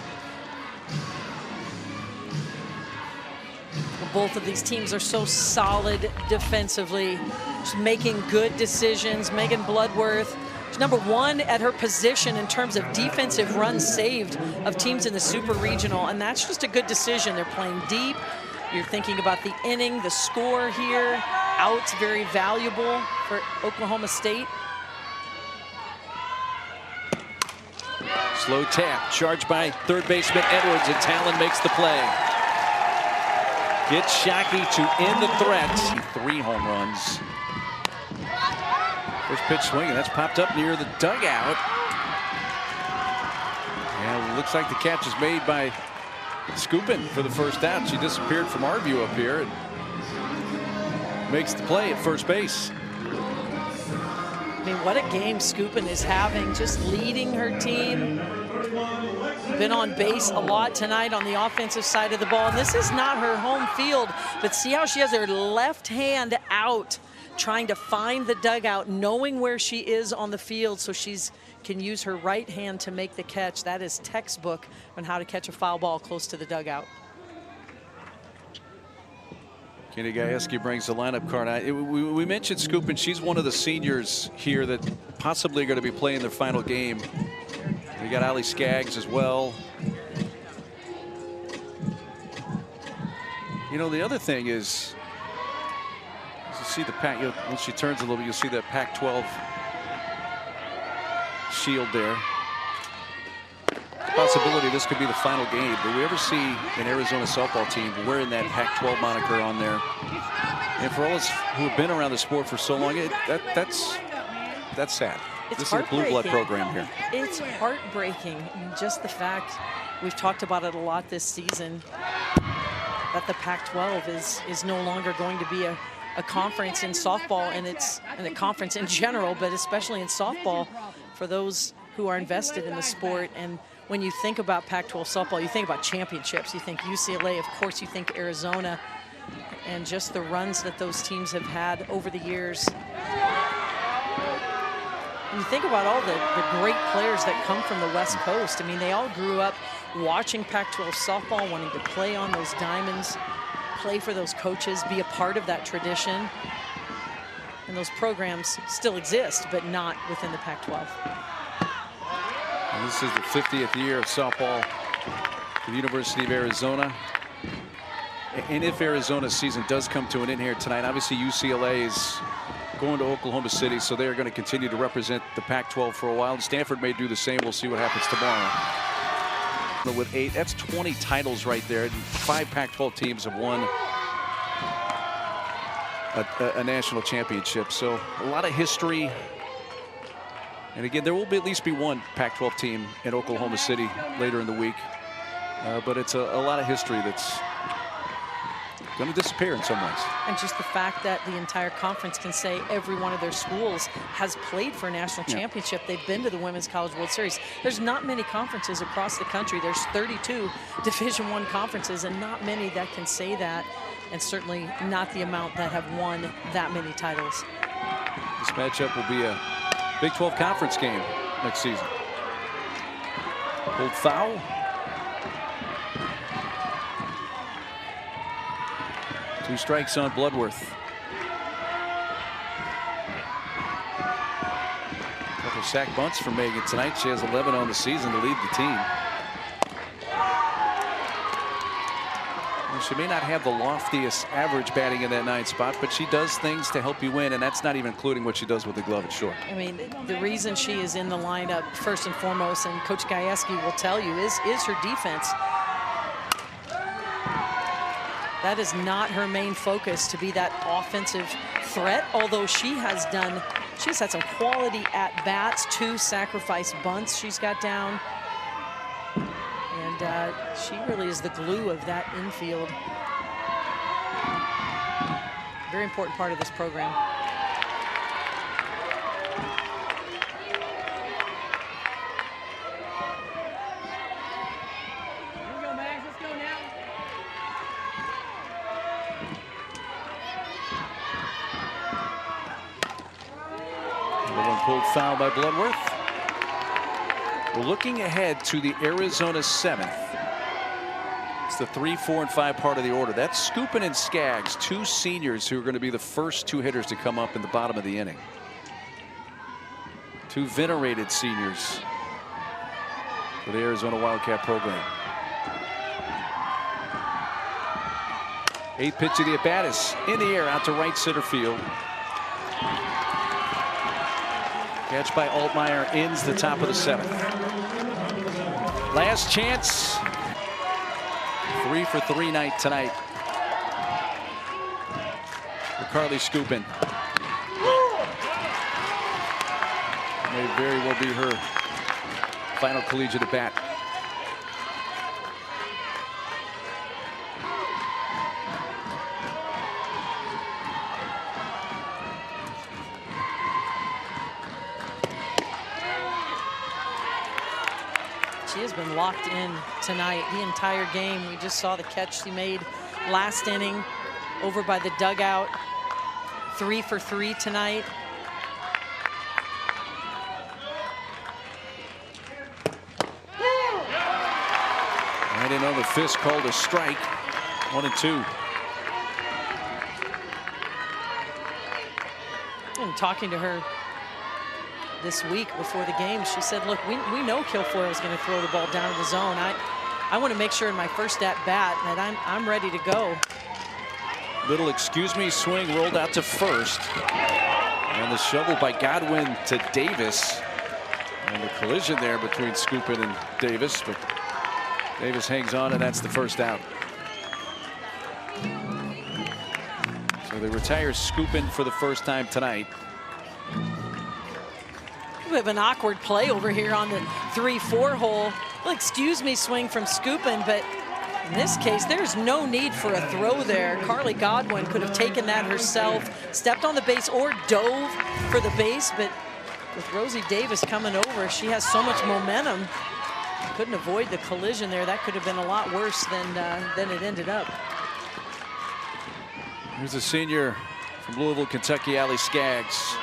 Both of these teams are so solid defensively, just making good decisions. Megan Bloodworth, she's #1 at her position in terms of defensive runs saved of teams in the super regional, and that's just a good decision. They're playing deep. You're thinking about the inning, the score here. outs very valuable for Oklahoma State. Slow tap, charged by third baseman Edwards, and Talon makes the play. Gets Shockey to end the threat. 3 home runs. First pitch swinging, that's popped up near the dugout. And it looks like the catch is made by Skupin for the first out. She disappeared from our view up here and makes the play at first base. I mean, what a game Skupin is having, just leading her team. Been on base a lot tonight on the offensive side of the ball. And this is not her home field, but see how she has her left hand out, trying to find the dugout, knowing where she is on the field, so she's can use her right hand to make the catch. That is textbook on how to catch a foul ball close to the dugout. Kenny Gajewski brings the lineup card. We mentioned Skupin. She's one of the seniors here that possibly are going to be playing their final game. We got Ali Skaggs as well. You know, the other thing is, you see the Pac, once she turns a little bit, you'll see that Pac-12 shield there. Possibility this could be the final game. But we ever see an Arizona softball team wearing that Pac-12 moniker on there? And for all us who have been around the sport for so long, that's sad. It's this is a blue blood program here. It's heartbreaking. And just the fact, we've talked about it a lot this season, that the Pac-12 is no longer going to be a conference in softball, and it's a conference in general, but especially in softball for those who are invested in the sport. And when you think about Pac-12 softball, you think about championships. You think UCLA, of course, you think Arizona, and just the runs that those teams have had over the years. And you think about all the great players that come from the West Coast. I mean, they all grew up watching Pac-12 softball, wanting to play on those diamonds, play for those coaches, be a part of that tradition. And those programs still exist, but not within the Pac-12. And this is the 50th year of softball for the University of Arizona. And if Arizona's season does come to an end here tonight, obviously UCLA is going to Oklahoma City, so they're going to continue to represent the Pac-12 for a while. And Stanford may do the same. We'll see what happens tomorrow. With 8, that's 20 titles right there. And 5 Pac-12 teams have won a national championship. So a lot of history. And again, there will at least be one Pac-12 team in Oklahoma City later in the week. But it's a lot of history that's going to disappear in some ways. And just the fact that the entire conference can say every one of their schools has played for a national championship. They've been to the Women's College World Series. There's not many conferences across the country. There's 32 Division I conferences, and not many that can say that, and certainly not the amount that have won that many titles. This matchup will be a Big 12 conference game next season. Pulled foul. Two strikes on Bloodworth. Couple sack bunts for Megan tonight. She has 11 on the season to lead the team. Well, she may not have the loftiest average batting in that 9th spot, but she does things to help you win, and that's not even including what she does with the glove at short. I mean, the reason she is in the lineup, first and foremost, and Coach Gajewski will tell you, is her defense. That is not her main focus, to be that offensive threat, although she's had some quality at-bats, 2 sacrifice bunts she's got down. And she really is the glue of that infield. Very important part of this program. Here we go, Max. Let's go now. Number 1 pulled foul by Bloodworth. We're looking ahead to the Arizona 7th. It's the 3, 4, and 5 part of the order. That's Skupin and Skaggs, 2 seniors who are going to be the first 2 hitters to come up in the bottom of the inning. 2 venerated seniors for the Arizona Wildcat program. Eighth pitch of the at-bat is in the air out to right center field. Catch by Altmaier ends the top of the 7th. Last chance. 3 for 3 night tonight for Carly Skupin. May very well be her final collegiate at bat. She has been locked in tonight the entire game. We just saw the catch she made last inning over by the dugout. 3 for 3 tonight. Right in on the fist, called a strike. 1-2. And talking to her this week before the game, she said, look, we know Kilfoyle is going to throw the ball down in the zone. I want to make sure in my first at bat that I'm ready to go. Little excuse me swing rolled out to first. And the shovel by Godwin to Davis. And the collision there between Skupin and Davis. But Davis hangs on, and that's the first out. So they retire Skupin for the first time tonight. We have an awkward play over here on the 3-4 hole. Well, excuse me swing from Skupin, but in this case, there's no need for a throw there. Carly Godwin could have taken that herself, stepped on the base or dove for the base, but with Rosie Davis coming over, she has so much momentum. Couldn't avoid the collision there. That could have been a lot worse than it ended up. Here's a senior from Louisville, Kentucky, Allie Skaggs.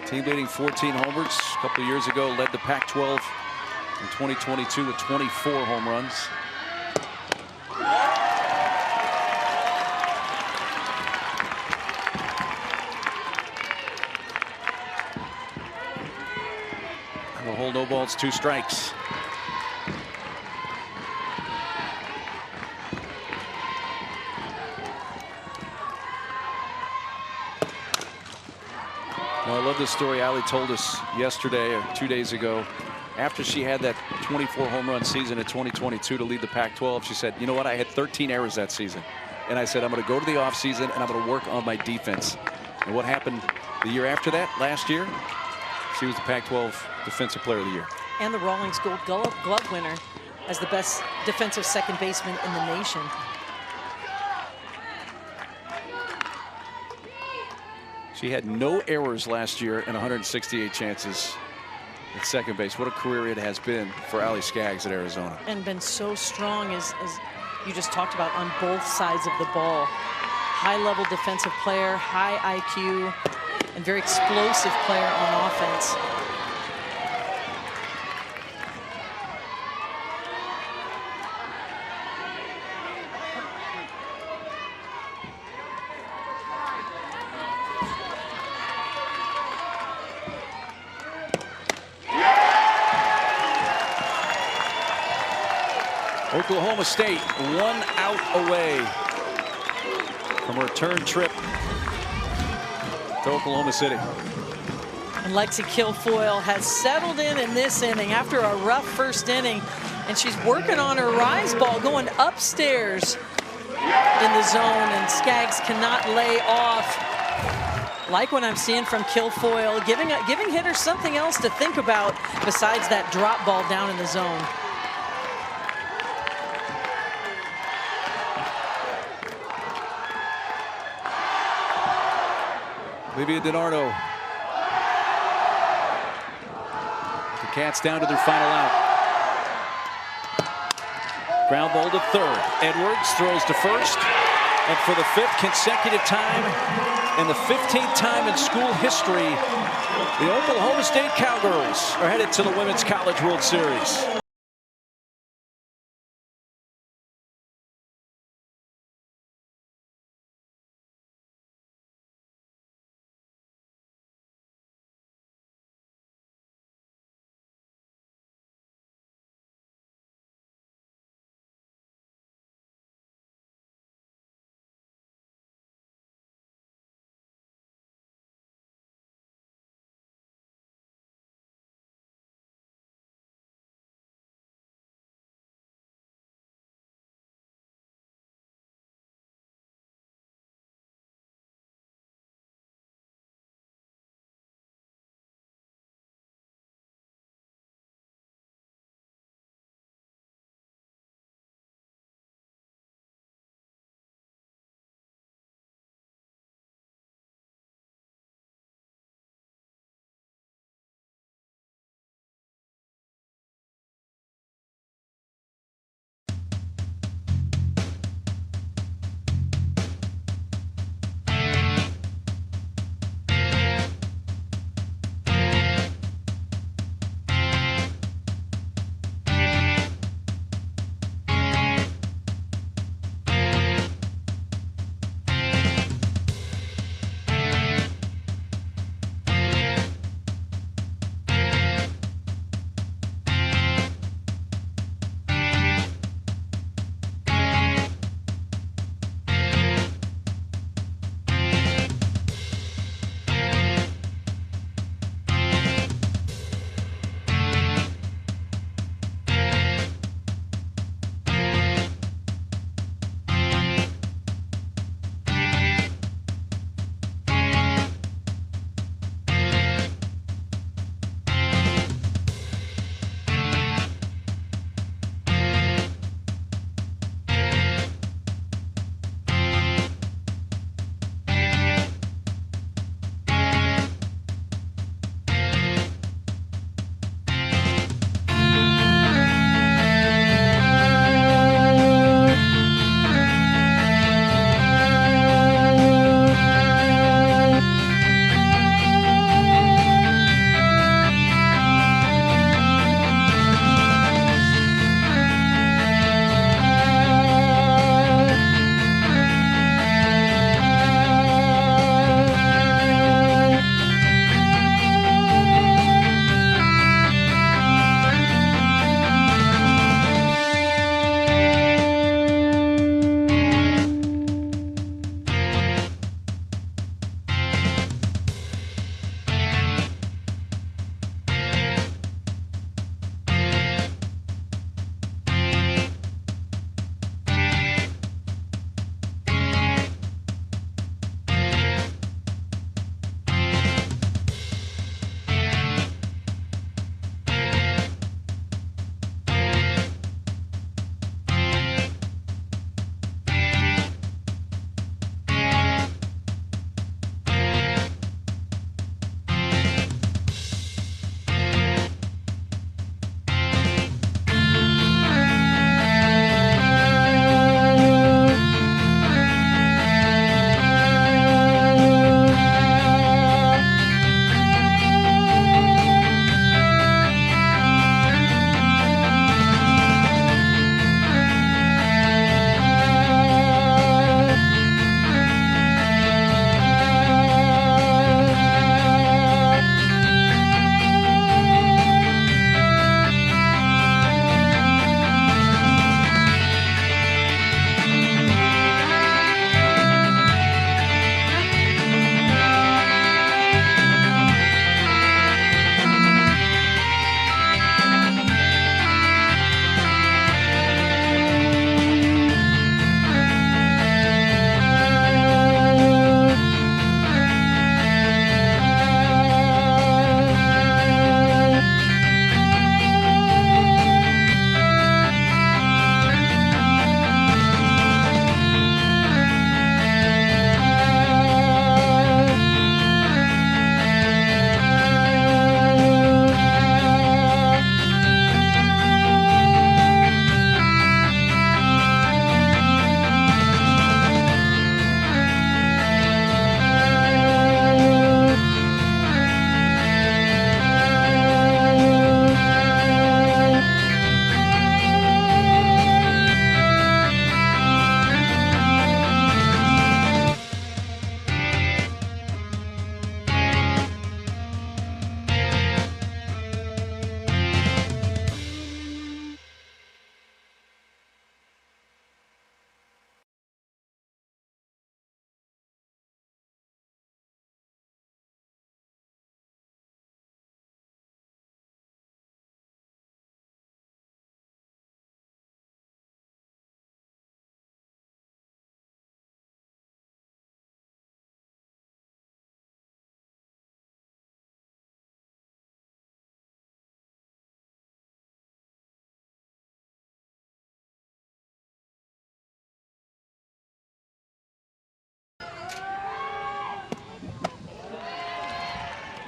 Team leading 14 homers. A couple of years ago, led the Pac-12 in 2022 with 24 home runs. And the hold, no balls, 2 strikes. I love this story Allie told us yesterday or 2 days ago. After she had that 24 home run season in 2022 to lead the Pac-12, she said, you know what, I had 13 errors that season. And I said, I'm going to go to the offseason and I'm going to work on my defense. And what happened the year after that, last year? She was the Pac-12 Defensive Player of the Year. And the Rawlings Gold Glove winner as the best defensive second baseman in the nation. She had no errors last year and 168 chances at second base. What a career it has been for Allie Skaggs at Arizona. And been so strong, as you just talked about, on both sides of the ball. High-level defensive player, high IQ, and very explosive player on offense. Oklahoma State 1 out away from a return trip to Oklahoma City. And Lexi Kilfoyle has settled in this inning after a rough first inning, and she's working on her rise ball, going upstairs in the zone, and Skaggs cannot lay off. Like what I'm seeing from Kilfoyle, giving hitters something else to think about besides that drop ball down in the zone. Olivia DiNardo. The Cats down to their final out. Ground ball to third. Edwards throws to first. And for the 5th consecutive time and the 15th time in school history, the Oklahoma State Cowgirls are headed to the Women's College World Series.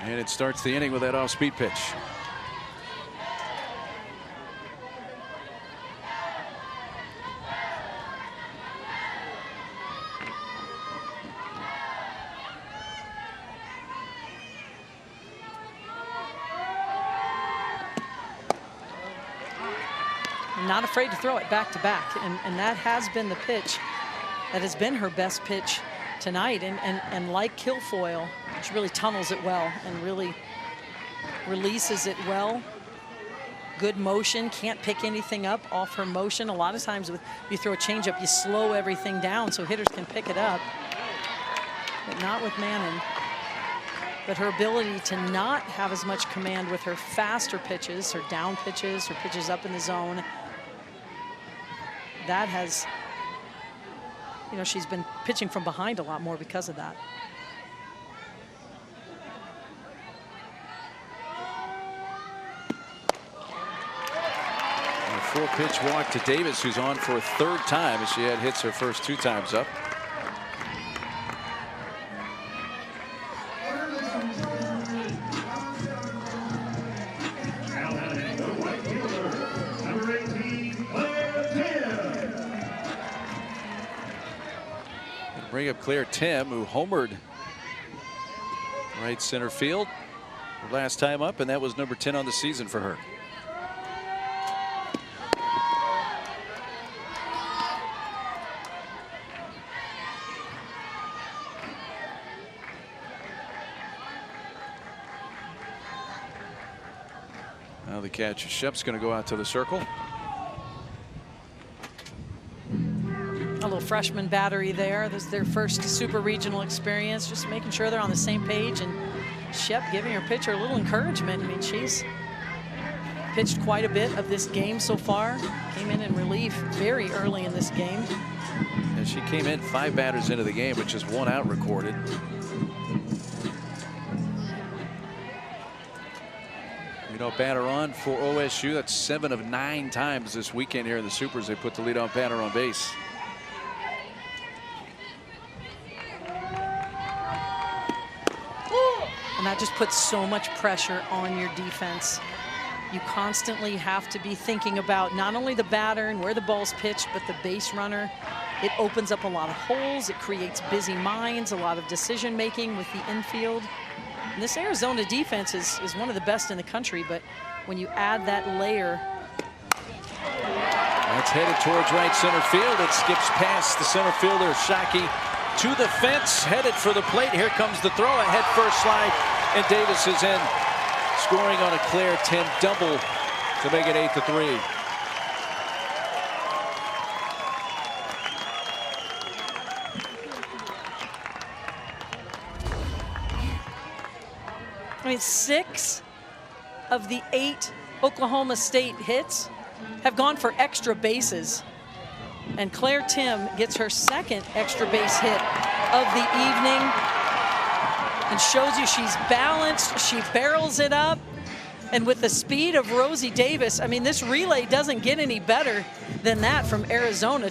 And it starts the inning with that off-speed pitch. Not afraid to throw it back to back, and that has been the pitch that has been her best pitch tonight. And like Kilfoyle, she really tunnels it well and really releases it well. Good motion, can't pick anything up off her motion. A lot of times with you throw a changeup, you slow everything down so hitters can pick it up, but not with Mannon. But her ability to not have as much command with her faster pitches, her down pitches, her pitches up in the zone, that has, you know, she's been pitching from behind a lot more because of that. A 4-pitch walk to Davis, who's on for a 3rd time as she had hits her first 2 times up. Bring up Claire Tim, who homered right center field last time up, and that was number 10 on the season for her. Now the catcher Shep's going to go out to the circle. A little freshman battery there. This is their first super regional experience, just making sure they're on the same page, and Shep giving her pitcher a little encouragement. I mean, she's pitched quite a bit of this game so far. Came in relief very early in this game. And she came in 5 batters into the game with just 1 out recorded. You know, batter on for OSU. That's 7 of 9 times this weekend here in the Supers they put the leadoff batter on base. And that just puts so much pressure on your defense. You constantly have to be thinking about not only the batter and where the ball's pitched, but the base runner. It opens up a lot of holes. It creates busy minds, a lot of decision making with the infield. And this Arizona defense is one of the best in the country, but when you add that layer. That's headed towards right center field. It skips past the center fielder, Shockey, to the fence, headed for the plate. Here comes the throw, a head first slide, and Davis is in, scoring on a Claire Tim double to make it 8-3. I mean, 6 of the 8 Oklahoma State hits have gone for extra bases. And Claire Tim gets her 2nd extra base hit of the evening and shows you she's balanced. She barrels it up. And with the speed of Rosie Davis, I mean, this relay doesn't get any better than that from Arizona.